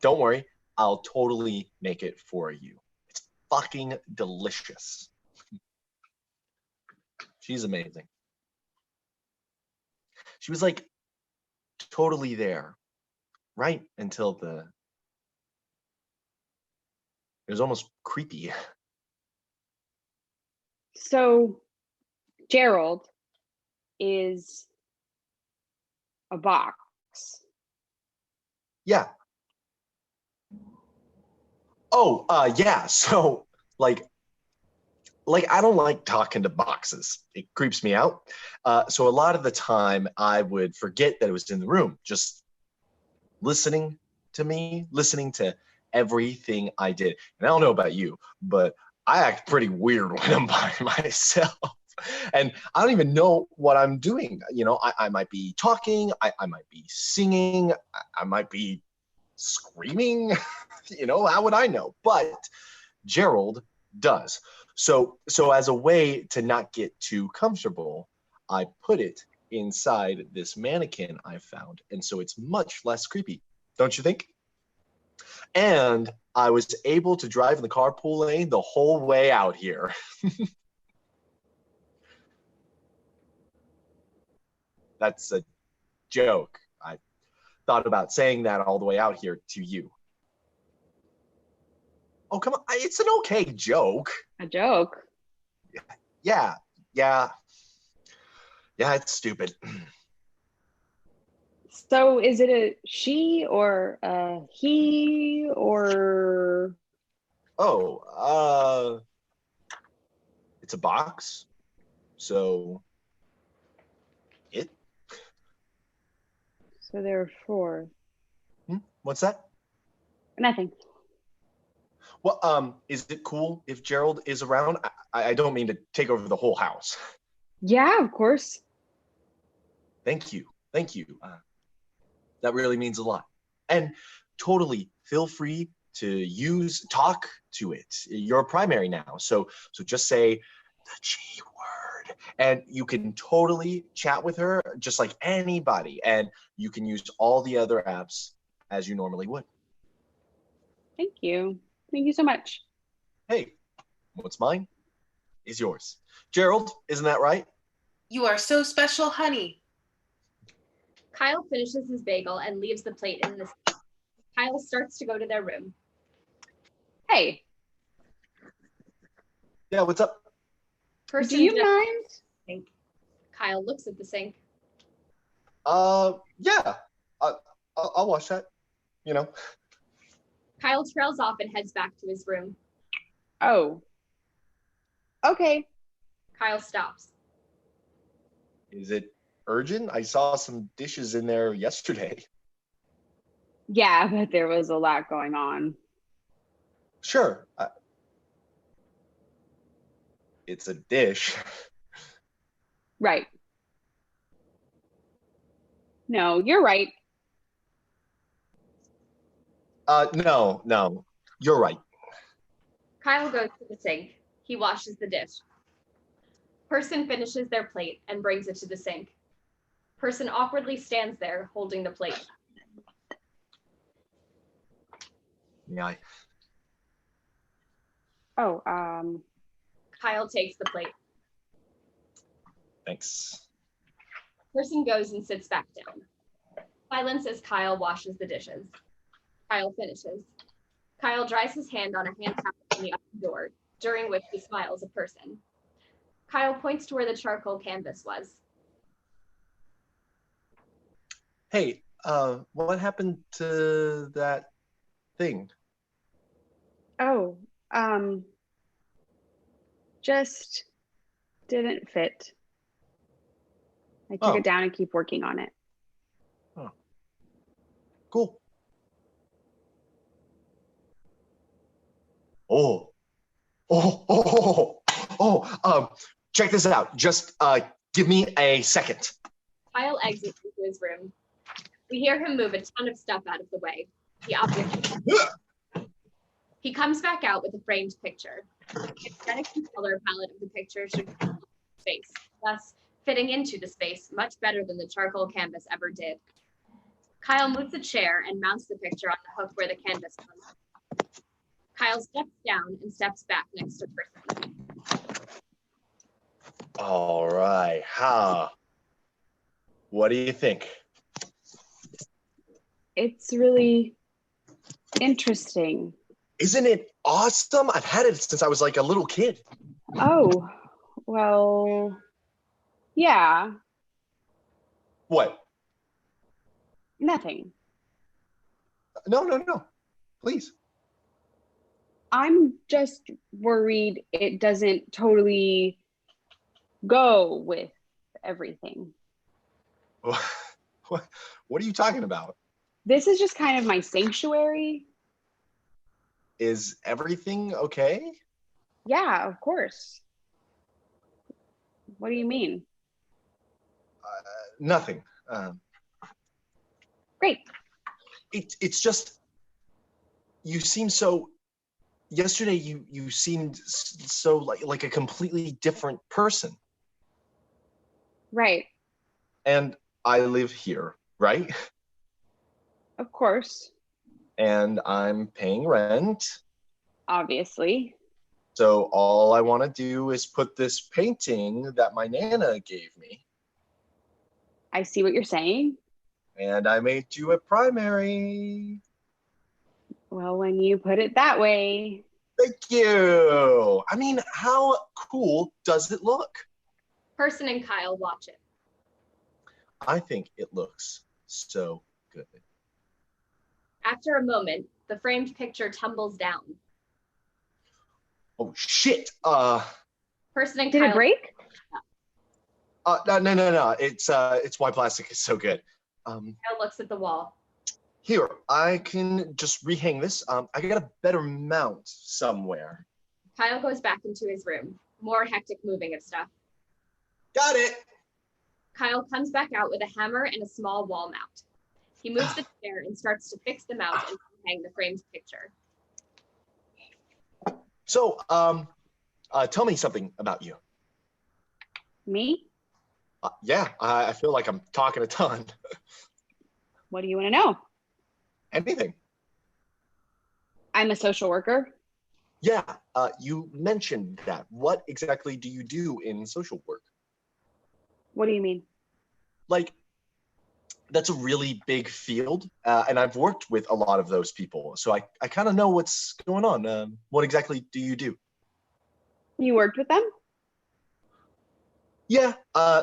Speaker 4: Don't worry. I'll totally make it for you. It's fucking delicious. She's amazing. She was like totally there, right until it was almost creepy.
Speaker 5: So, Gerald is a box.
Speaker 4: Yeah. Oh, yeah. So like I don't like talking to boxes. It creeps me out. So a lot of the time I would forget that it was in the room, just listening to me, listening to everything I did. And I don't know about you, but I act pretty weird when I'm by myself. And I don't even know what I'm doing. You know, I might be talking, I might be singing, I might be screaming. You know, how would I know? But Gerald does. So as a way to not get too comfortable, I put it inside this mannequin I found. And so it's much less creepy, don't you think? And I was able to drive in the carpool lane the whole way out here. That's a joke. I thought about saying that all the way out here to you. Oh, come on. It's an okay joke.
Speaker 5: A joke.
Speaker 4: Yeah, it's stupid.
Speaker 5: So, is it a she or a he or?
Speaker 4: Oh, it's a box. So it.
Speaker 5: So there are four.
Speaker 4: What's that?
Speaker 5: Nothing.
Speaker 4: Well, is it cool if Gerald is around? I don't mean to take over the whole house.
Speaker 5: Yeah, of course.
Speaker 4: Thank you. That really means a lot. And totally feel free to talk to it. You're a primary now. So just say the G word. And you can totally chat with her just like anybody. And you can use all the other apps as you normally would.
Speaker 5: Thank you. Thank you so much.
Speaker 4: Hey, what's mine is yours. Gerald, isn't that right?
Speaker 1: You are so special, honey.
Speaker 2: Kyle finishes his bagel and leaves the plate in the sink. Kyle starts to go to their room.
Speaker 5: Hey,
Speaker 4: Yeah, what's up?
Speaker 2: Person
Speaker 5: do you
Speaker 2: just
Speaker 5: mind?
Speaker 2: sink. Kyle looks at the sink.
Speaker 4: Yeah, I'll watch that. You know.
Speaker 2: Kyle trails off and heads back to his room.
Speaker 5: Oh. Okay.
Speaker 2: Kyle stops.
Speaker 4: Is it urgent? I saw some dishes in there yesterday.
Speaker 5: Yeah, but there was a lot going on.
Speaker 4: Sure. It's a dish.
Speaker 5: Right. No, you're right.
Speaker 4: No, you're right.
Speaker 2: Kyle goes to the sink. He washes the dish. Person finishes their plate and brings it to the sink. Person awkwardly stands there holding the plate.
Speaker 4: Yeah.
Speaker 5: Oh,
Speaker 2: Kyle takes the plate.
Speaker 4: Thanks.
Speaker 2: Person goes and sits back down. Silence as Kyle washes the dishes. Kyle finishes. Kyle dries his hand on a hand towel on the open door, during which he smiles at Person. Kyle points to where the charcoal canvas was.
Speaker 4: Hey, what happened to that thing?
Speaker 5: Oh, just didn't fit. I took it down and keep working on it.
Speaker 4: Oh, cool. Check this out. Just give me a second.
Speaker 2: Kyle exits into his room. We hear him move a ton of stuff out of the way. He comes back out with a framed picture. The aesthetic and color palette of the picture should be space, thus fitting into the space much better than the charcoal canvas ever did. Kyle moves a chair and mounts the picture on the hook where the canvas comes. Kyle steps down and steps back next to Person.
Speaker 4: All right. What do you think?
Speaker 5: It's really interesting.
Speaker 4: Isn't it awesome? I've had it since I was like a little kid.
Speaker 5: Oh, well, yeah,
Speaker 4: What?
Speaker 5: nothing.
Speaker 4: No. Please.
Speaker 5: I'm just worried it doesn't totally go with everything.
Speaker 4: What are you talking about?
Speaker 5: This is just kind of my sanctuary.
Speaker 4: Is everything okay?
Speaker 5: Yeah, of course. What do you mean?
Speaker 4: Nothing.
Speaker 5: Great.
Speaker 4: It's just you seem so. Yesterday you seemed so like a completely different person.
Speaker 5: Right.
Speaker 4: And I live here, right?
Speaker 5: Of course.
Speaker 4: And I'm paying rent.
Speaker 5: Obviously.
Speaker 4: So all I want to do is put this painting that my Nana gave me.
Speaker 5: I see what you're saying.
Speaker 4: And I made you a primary.
Speaker 5: Well, when you put it that way.
Speaker 4: Thank you. I mean, how cool does it look?
Speaker 2: Person and Kyle watch it.
Speaker 4: I think it looks so good.
Speaker 2: After a moment, the framed picture tumbles down.
Speaker 4: Oh shit.
Speaker 2: Person and
Speaker 5: Did
Speaker 2: Kyle
Speaker 5: it break?
Speaker 4: No. It's why plastic is so good.
Speaker 2: Kyle looks at the wall.
Speaker 4: Here, I can just rehang this. I got a better mount somewhere.
Speaker 2: Kyle goes back into his room. More hectic moving of stuff.
Speaker 4: Got it.
Speaker 2: Kyle comes back out with a hammer and a small wall mount. He moves the chair and starts to fix the mount and hang the framed picture.
Speaker 4: So, tell me something about you.
Speaker 5: Me?
Speaker 4: Yeah, I feel like I'm talking a ton.
Speaker 5: What do you want to know?
Speaker 4: Anything.
Speaker 5: I'm a social worker.
Speaker 4: Yeah, you mentioned that. What exactly do you do in social work?
Speaker 5: What do you mean?
Speaker 4: Like, that's a really big field, and I've worked with a lot of those people, so I kind of know what's going on. What exactly do you do?
Speaker 5: You worked with them?
Speaker 4: Yeah,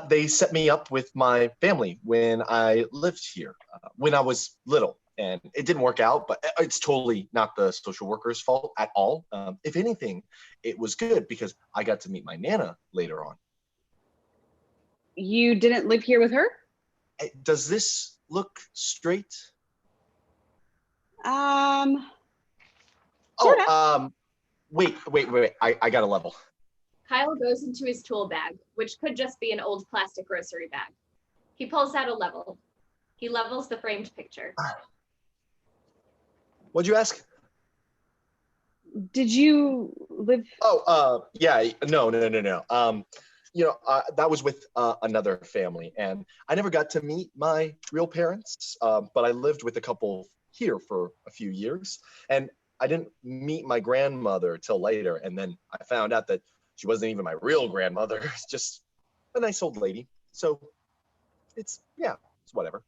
Speaker 4: they set me up with my family when I lived here, when I was little, and it didn't work out, but it's totally not the social worker's fault at all. If anything, it was good because I got to meet my Nana later on.
Speaker 5: You didn't live here with her?
Speaker 4: Does this look straight?
Speaker 5: Sorta.
Speaker 4: Wait. I got a level.
Speaker 2: Kyle goes into his tool bag, which could just be an old plastic grocery bag. He pulls out a level. He levels the framed picture.
Speaker 4: What'd you ask?
Speaker 5: Did you live?
Speaker 4: Yeah, no. That was with another family, and I never got to meet my real parents, but I lived with a couple here for a few years, and I didn't meet my grandmother till later, and then I found out that she wasn't even my real grandmother. It's just a nice old lady. So it's whatever.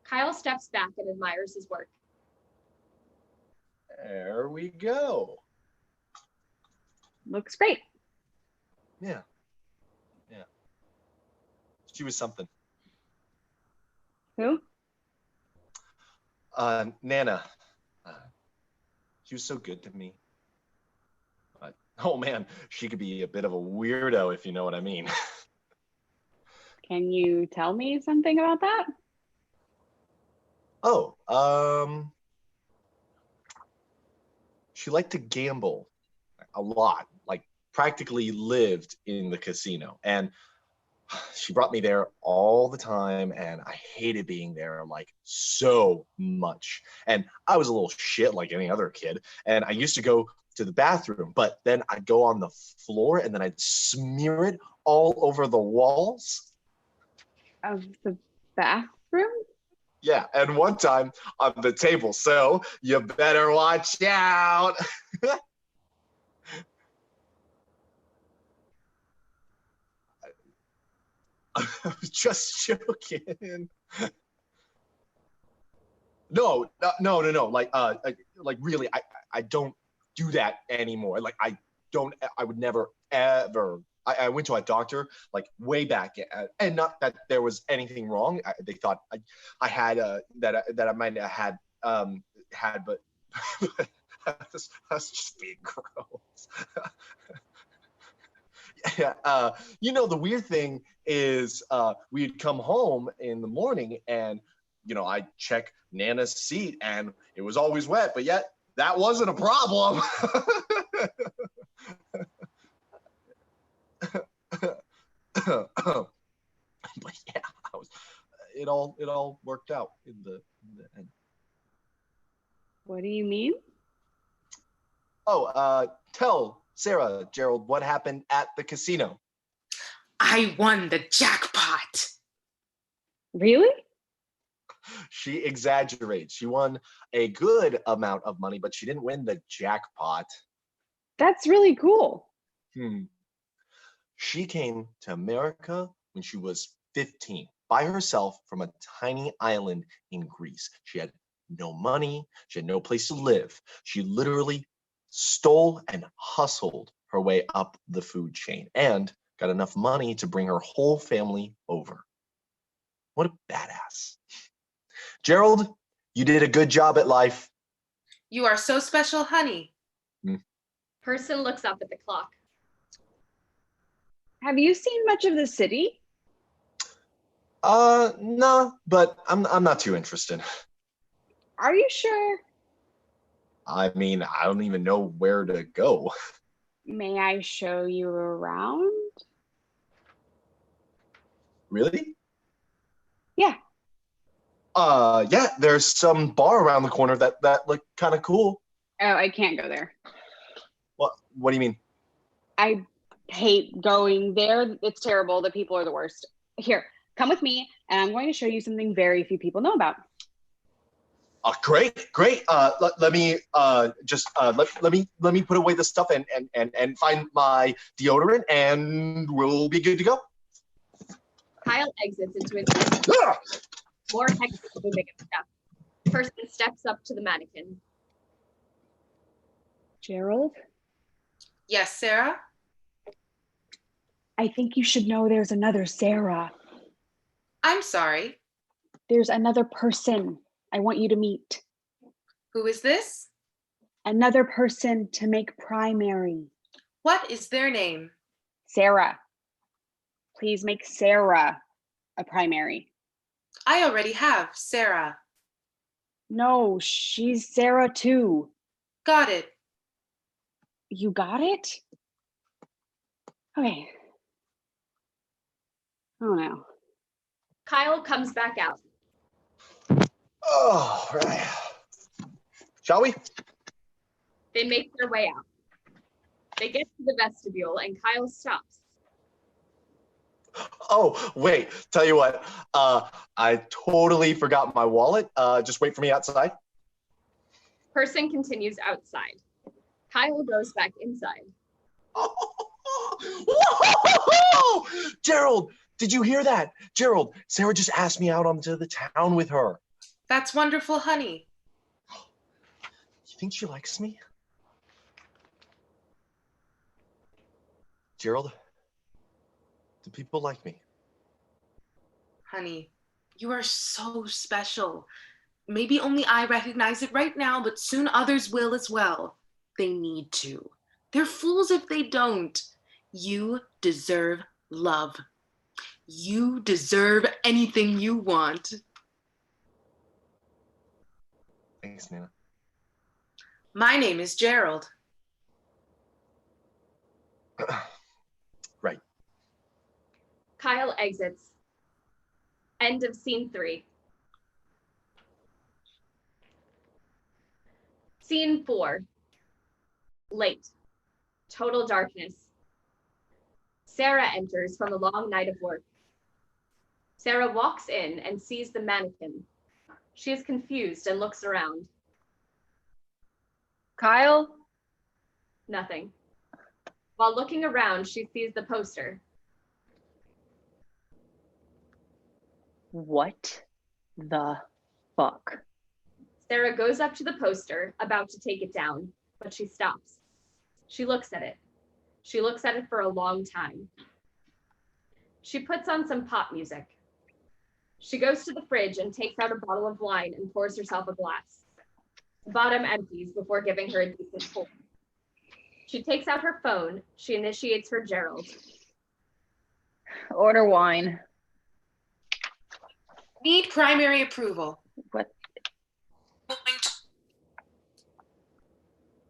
Speaker 2: Kyle steps back and admires his work.
Speaker 4: There we go.
Speaker 5: Looks great.
Speaker 4: Yeah. She was something.
Speaker 5: Who?
Speaker 4: Nana. She was so good to me. But, oh man, she could be a bit of a weirdo, if you know what I mean.
Speaker 5: Can you tell me something about that?
Speaker 4: She liked to gamble a lot, like practically lived in the casino. And she brought me there all the time, and I hated being there like so much. And I was a little shit like any other kid, and I used to go to the bathroom, but then I'd go on the floor and then I'd smear it all over the walls
Speaker 5: Of the bathroom?
Speaker 4: Yeah, and one time on the table, so you better watch out. I was just joking. No. Like really, I don't do that anymore. Like I would never ever. I went to a doctor like way back, and not that there was anything wrong. They thought I had that I might have had, but I was just being gross. Yeah, the weird thing is we'd come home in the morning and I'd check Nana's seat and it was always wet, but yet that wasn't a problem. But yeah, it all worked out in the end.
Speaker 5: What do you mean?
Speaker 4: Tell Sarah, Gerald, what happened at the casino.
Speaker 1: I won the jackpot.
Speaker 5: Really?
Speaker 4: She exaggerates. She won a good amount of money, but she didn't win the jackpot.
Speaker 5: That's really cool.
Speaker 4: She came to America when she was 15 by herself from a tiny island in Greece. She had no money. She had no place to live. She literally stole and hustled her way up the food chain and got enough money to bring her whole family over. What a badass. Gerald, you did a good job at life.
Speaker 1: You are so special, honey.
Speaker 2: Person looks up at the clock.
Speaker 5: Have you seen much of the city?
Speaker 4: No, but I'm not too interested.
Speaker 5: Are you sure?
Speaker 4: I mean, I don't even know where to go.
Speaker 5: May I show you around?
Speaker 4: Really?
Speaker 5: Yeah.
Speaker 4: Yeah, there's some bar around the corner that looked kind of cool.
Speaker 5: Oh, I can't go there.
Speaker 4: What do you mean?
Speaker 5: I hate going there. It's terrible. The people are the worst. Here, come with me, and I'm going to show you something very few people know about.
Speaker 4: Great. Let me let me put away the stuff and find my deodorant, and we'll be good to go.
Speaker 2: Kyle exits into his more hectic moving stuff. Person steps up to the mannequin.
Speaker 5: Gerald,
Speaker 1: Yes, Sarah?
Speaker 5: I think you should know there's another Sarah.
Speaker 1: I'm sorry.
Speaker 5: There's another person I want you to meet.
Speaker 1: Who is this?
Speaker 5: Another person to make primary.
Speaker 1: What is their name?
Speaker 5: Sarah. Please make Sarah a primary.
Speaker 1: I already have Sarah.
Speaker 5: No, she's Sarah too.
Speaker 1: Got it.
Speaker 5: You got it? Okay. Oh no.
Speaker 2: Kyle comes back out.
Speaker 4: Oh, right. Shall we?
Speaker 2: They make their way out. They get to the vestibule and Kyle stops.
Speaker 4: Oh, wait. Tell you what. I totally forgot my wallet. Just wait for me outside.
Speaker 2: Person continues outside. Kyle goes back inside.
Speaker 4: Whoa! Gerald, did you hear that? Gerald, Sarah just asked me out onto the town with her.
Speaker 1: That's wonderful, honey.
Speaker 4: You think she likes me? Gerald, do people like me?
Speaker 1: Honey, you are so special. Maybe only I recognize it right now, but soon others will as well. They need to. They're fools if they don't. You deserve love. You deserve anything you want.
Speaker 4: Thanks, Nina.
Speaker 1: My name is Gerald.
Speaker 4: Right.
Speaker 2: Kyle exits. End of scene 3. Scene 4. Late. Total darkness. Sarah enters from a long night of work. Sarah walks in and sees the mannequin. She is confused and looks around.
Speaker 5: Kyle?
Speaker 2: Nothing. While looking around, she sees the poster.
Speaker 3: What the fuck?
Speaker 2: Sarah goes up to the poster, about to take it down, but she stops. She looks at it. She looks at it for a long time. She puts on some pop music. She goes to the fridge and takes out a bottle of wine and pours herself a glass. The bottom empties before giving her a decent pour. She takes out her phone. She initiates for Gerald.
Speaker 3: Order wine.
Speaker 1: Need primary approval.
Speaker 3: What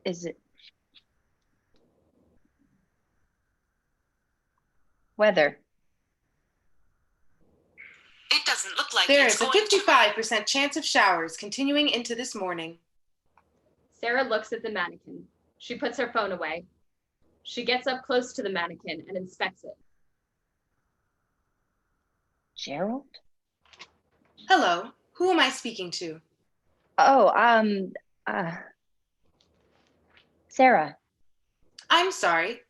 Speaker 3: is it? Weather.
Speaker 6: It doesn't look like
Speaker 1: There
Speaker 6: it's
Speaker 1: is a
Speaker 6: going to
Speaker 1: 55% chance of showers continuing into this morning.
Speaker 2: Sarah looks at the mannequin. She puts her phone away. She gets up close to the mannequin and inspects it.
Speaker 3: Gerald?
Speaker 1: Hello, who am I speaking to?
Speaker 3: Oh, Sarah.
Speaker 1: I'm sorry.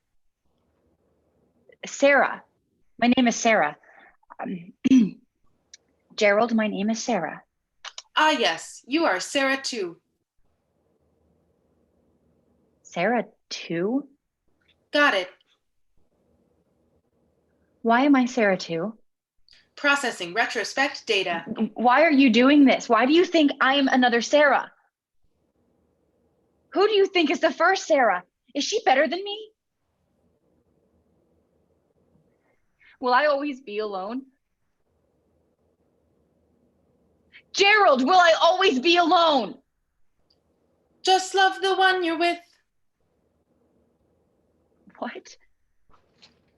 Speaker 3: Sarah. My name is Sarah. Gerald, my name is Sarah.
Speaker 1: Ah, yes, you are Sarah too.
Speaker 3: Sarah too?
Speaker 1: Got it.
Speaker 3: Why am I Sarah too?
Speaker 1: Processing retrospect data.
Speaker 3: Why are you doing this? Why do you think I'm another Sarah? Who do you think is the first Sarah? Is she better than me? Will I always be alone? Gerald, will I always be alone?
Speaker 1: Just love the one you're with.
Speaker 3: What?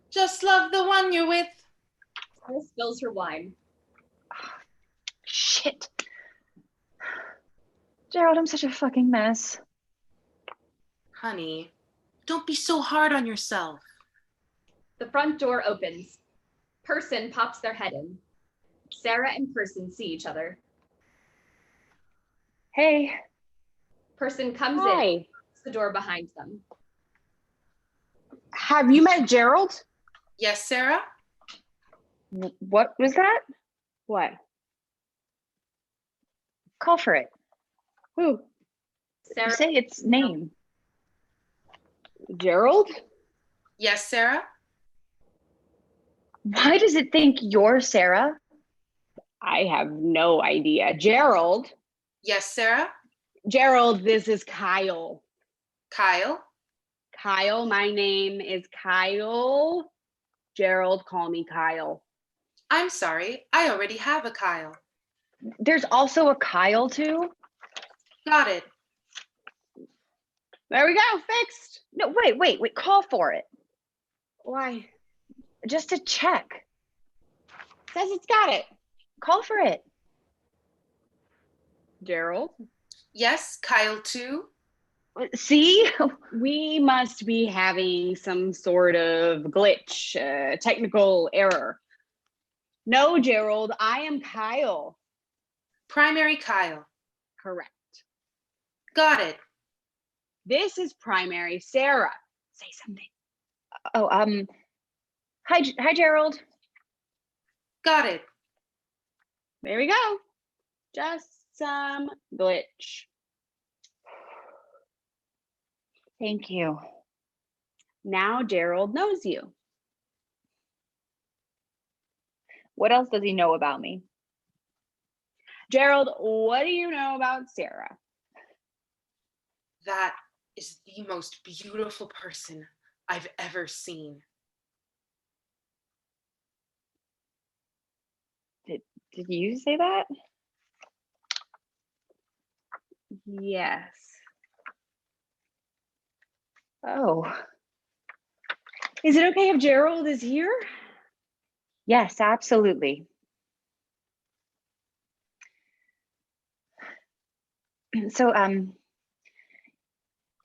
Speaker 1: Just love the one you're with.
Speaker 2: Sarah spills her wine.
Speaker 3: Shit. Gerald, I'm such a fucking mess.
Speaker 1: Honey, don't be so hard on yourself.
Speaker 2: The front door opens. Person pops their head in. Sarah and Person see each other.
Speaker 3: Hey.
Speaker 2: Person comes in,
Speaker 5: Hi.
Speaker 2: closes the door behind them.
Speaker 5: Have you met Gerald?
Speaker 1: Yes, Sarah?
Speaker 3: What was that?
Speaker 5: What?
Speaker 3: Call for it.
Speaker 5: Who?
Speaker 2: Sarah,
Speaker 3: Say its name.
Speaker 5: Gerald?
Speaker 1: Yes, Sarah?
Speaker 3: Why does it think you're Sarah?
Speaker 5: I have no idea. Gerald?
Speaker 1: Yes, Sarah?
Speaker 5: Gerald, this is Kyle.
Speaker 1: Kyle?
Speaker 5: Kyle, my name is Kyle. Gerald, call me Kyle.
Speaker 1: I'm sorry, I already have a Kyle.
Speaker 3: There's also a Kyle too?
Speaker 1: Got it.
Speaker 5: There we go, fixed.
Speaker 3: No, wait, call for it.
Speaker 5: Why?
Speaker 3: Just to check.
Speaker 5: Says it's got it.
Speaker 3: Call for it.
Speaker 5: Gerald?
Speaker 1: Yes, Kyle too?
Speaker 3: See?
Speaker 5: We must be having some sort of glitch, technical error. No, Gerald, I am Kyle.
Speaker 1: Primary Kyle.
Speaker 5: Correct.
Speaker 1: Got it.
Speaker 5: This is primary Sarah. Say something.
Speaker 3: Oh, hi, Gerald.
Speaker 1: Got it.
Speaker 5: There we go. Just some glitch.
Speaker 3: Thank you.
Speaker 5: Now Gerald knows you.
Speaker 3: What else does he know about me?
Speaker 5: Gerald, what do you know about Sarah?
Speaker 1: That is the most beautiful person I've ever seen.
Speaker 3: Did you say that?
Speaker 5: Yes.
Speaker 3: Oh,
Speaker 5: Is it okay if Gerald is here?
Speaker 3: yes, absolutely. So,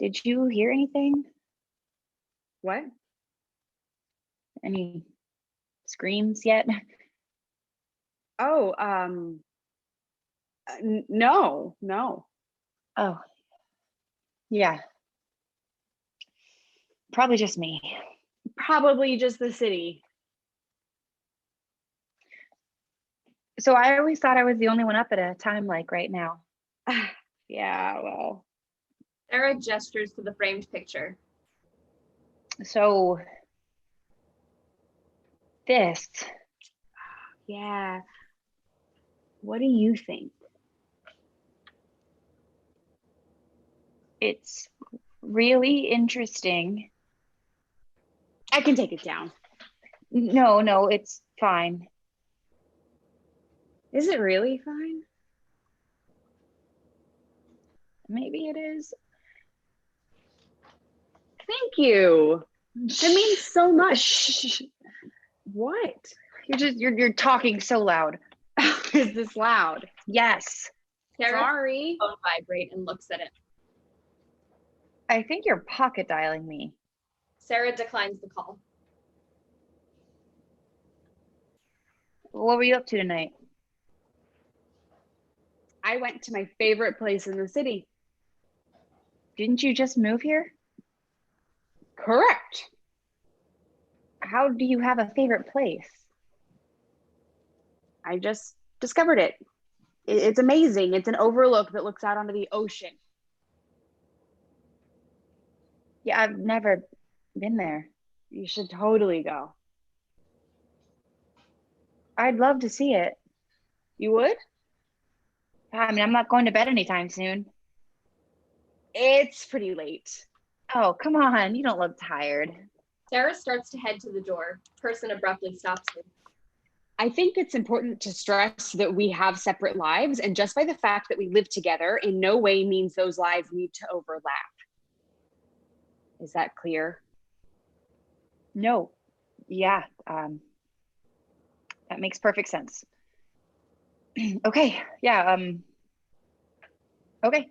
Speaker 3: did you hear anything?
Speaker 5: What?
Speaker 3: Any screams yet?
Speaker 5: Oh, no.
Speaker 3: Oh, yeah. Probably just me.
Speaker 5: Probably just the city.
Speaker 3: So I always thought I was the only one up at a time like right now.
Speaker 5: Yeah, well.
Speaker 2: Sarah gestures to the framed picture.
Speaker 3: So this,
Speaker 5: Yeah. What do you think?
Speaker 3: it's really interesting.
Speaker 5: I can take it down.
Speaker 3: No, it's fine.
Speaker 5: Is it really fine?
Speaker 3: Maybe it is.
Speaker 5: Thank you. That means so much.
Speaker 3: Shh.
Speaker 5: What?
Speaker 3: You're talking so loud.
Speaker 5: Is this loud?
Speaker 3: Yes.
Speaker 2: Sarah's
Speaker 5: Sorry.
Speaker 2: phone vibrate and looks at it.
Speaker 3: I think you're pocket dialing me.
Speaker 2: Sarah declines the call.
Speaker 3: What were you up to tonight?
Speaker 5: I went to my favorite place in the city.
Speaker 3: Didn't you just move here?
Speaker 5: Correct.
Speaker 3: How do you have a favorite place?
Speaker 5: I just discovered it. It's amazing. It's an overlook that looks out onto the ocean.
Speaker 3: Yeah, I've never been there.
Speaker 5: You should totally go.
Speaker 3: I'd love to see it.
Speaker 5: You would?
Speaker 3: I mean, I'm not going to bed anytime soon.
Speaker 5: It's pretty late.
Speaker 3: Oh, come on. You don't look tired.
Speaker 2: Sarah starts to head to the door. Person abruptly stops her.
Speaker 5: I think it's important to stress that we have separate lives, and just by the fact that we live together in no way means those lives need to overlap. Is that clear?
Speaker 3: No. Yeah, that makes perfect sense. Okay, yeah, okay.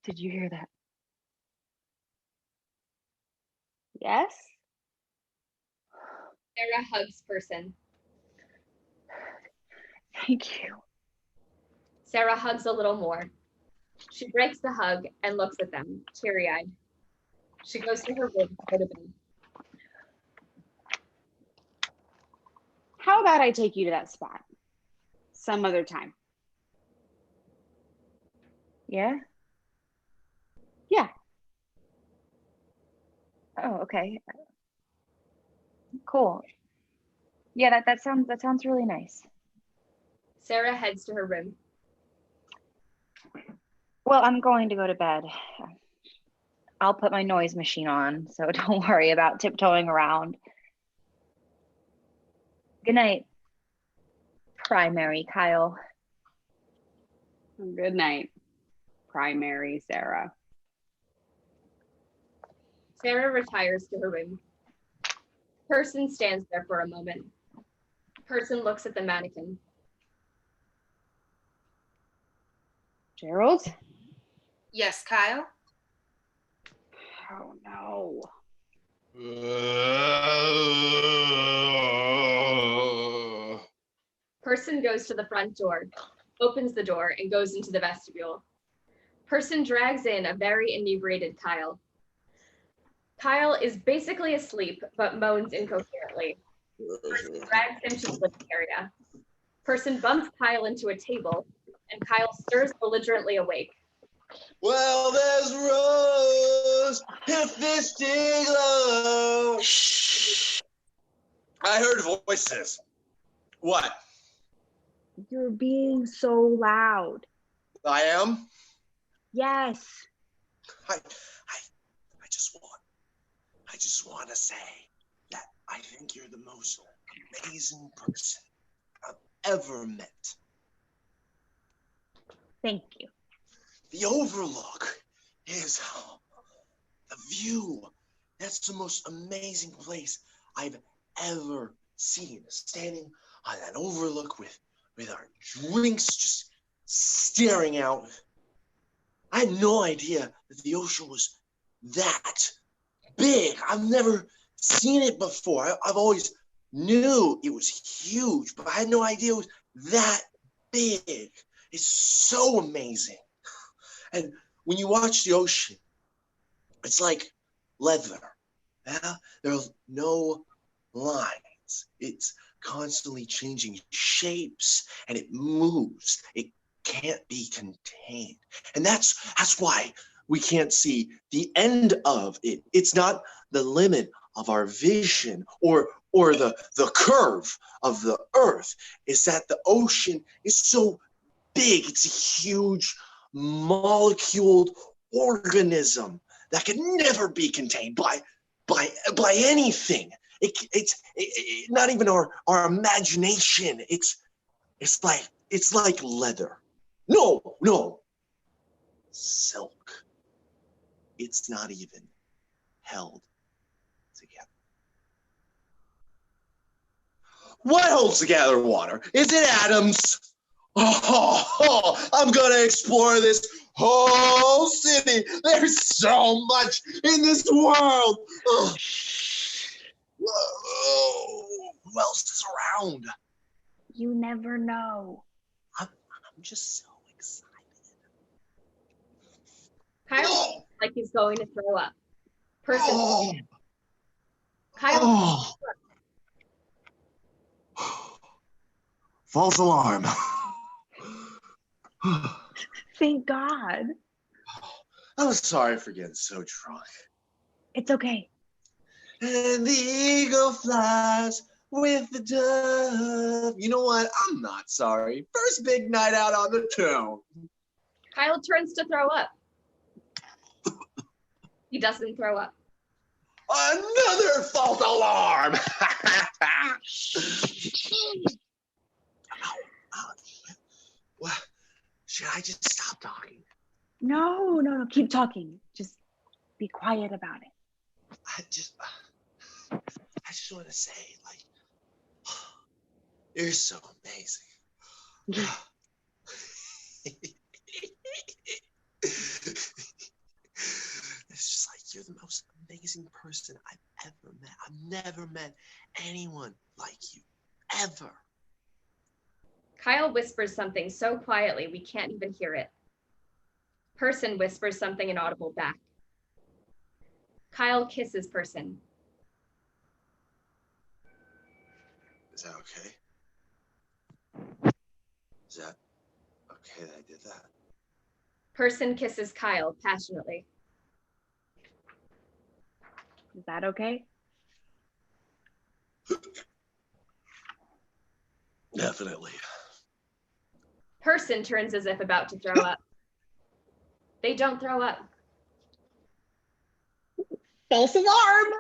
Speaker 3: Did you hear that?
Speaker 5: Yes?
Speaker 2: Sarah hugs Person.
Speaker 3: Thank you.
Speaker 2: Sarah hugs a little more. She breaks the hug and looks at them, teary-eyed. She goes to her room to go to bed.
Speaker 5: How about I take you to that spot some other time?
Speaker 3: Yeah?
Speaker 5: Yeah.
Speaker 3: Oh, okay. Cool. Yeah, that sounds really nice.
Speaker 2: Sarah heads to her room.
Speaker 3: Well, I'm going to go to bed. I'll put my noise machine on, so don't worry about tiptoeing around. Good night, primary Kyle.
Speaker 5: Good night, primary Sarah.
Speaker 2: Sarah retires to her room. Person stands there for a moment. Person looks at the mannequin.
Speaker 5: Gerald?
Speaker 1: Yes, Kyle?
Speaker 5: Oh no.
Speaker 2: Person goes to the front door, opens the door, and goes into the vestibule. Person drags in a very inebriated Kyle. Kyle is basically asleep, but moans incoherently. Person drags him to the living area. Person bumps Kyle into a table, and Kyle stirs belligerently awake.
Speaker 4: Well, there's Rose, her fisting low. Shh. I heard voices. What?
Speaker 5: You're being so loud.
Speaker 4: I am?
Speaker 5: Yes.
Speaker 4: I just want to say that I think you're the most amazing person I've ever met.
Speaker 3: Thank you.
Speaker 4: The overlook is the view. That's the most amazing place I've ever seen. Standing on that overlook with our drinks just staring out. I had no idea that the ocean was that big. I've never seen it before. I've always knew it was huge, but I had no idea it was that big. It's so amazing. And when you watch the ocean, it's like leather. Yeah? There's no lines. It's constantly changing shapes and it moves. It can't be contained. And that's why we can't see the end of it. It's not the limit of our vision or the curve of the earth. It's that the ocean is so big. It's a huge moleculed organism that can never be contained by anything. It's not even our imagination. It's like leather. No, silk. It's not even held together. What holds together water? Is it atoms? I'm gonna explore this whole city. There's so much in this world. Who else is around?
Speaker 3: You never know.
Speaker 4: I'm just so excited.
Speaker 2: Kyle looks like he's going to throw up. Person. Kyle.
Speaker 4: Oh. False alarm.
Speaker 3: Thank God.
Speaker 4: I'm sorry for getting so drunk.
Speaker 3: It's okay.
Speaker 4: And the eagle flies with the dove. You know what? I'm not sorry. First big night out on the town.
Speaker 2: Kyle turns to throw up. He doesn't throw up.
Speaker 4: Another false alarm. Well, should I just stop talking?
Speaker 3: No. Keep talking. Just be quiet about it.
Speaker 4: I just want to say, like, you're so amazing. It's just like you're the most amazing person I've ever met. I've never met anyone like you, ever.
Speaker 2: Kyle whispers something so quietly we can't even hear it. Person whispers something inaudible back. Kyle kisses Person.
Speaker 4: Is that okay? Is that okay that I did that?
Speaker 2: Person kisses Kyle passionately.
Speaker 3: Is that okay?
Speaker 4: Definitely.
Speaker 2: Person turns as if about to throw up. They don't throw up.
Speaker 5: False alarm.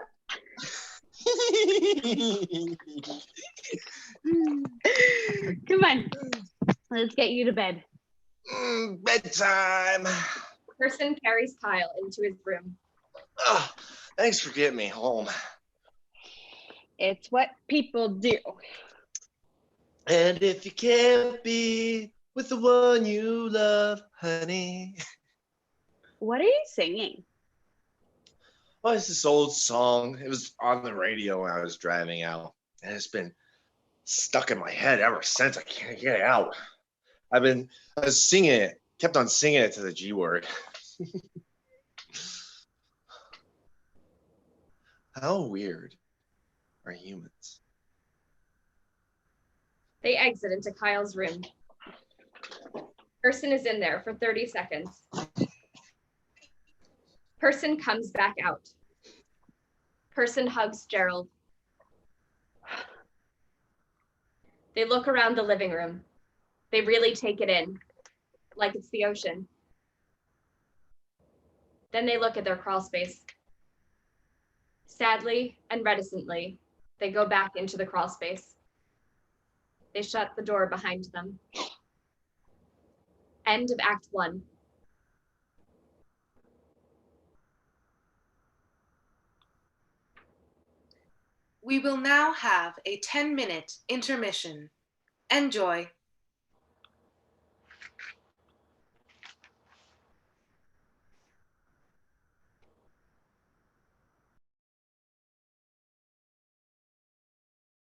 Speaker 3: Come on. Let's get you to bed.
Speaker 4: Bedtime.
Speaker 2: Person carries Kyle into his room.
Speaker 4: Oh, thanks for getting me home.
Speaker 5: It's what people do.
Speaker 4: And if you can't be with the one you love, honey.
Speaker 5: What are you singing?
Speaker 4: Well, it's this old song. It was on the radio when I was driving out. And it's been stuck in my head ever since. I can't get it out. I was singing it, kept on singing it to the G word. How weird are humans?
Speaker 2: They exit into Kyle's room. Person is in there for 30 seconds. Person comes back out. Person hugs Gerald. They look around the living room. They really take it in, like it's the ocean. Then they look at their crawl space. Sadly and reticently, they go back into the crawl space. They shut the door behind them. End of Act 1.
Speaker 1: We will now have a 10-minute intermission. Enjoy.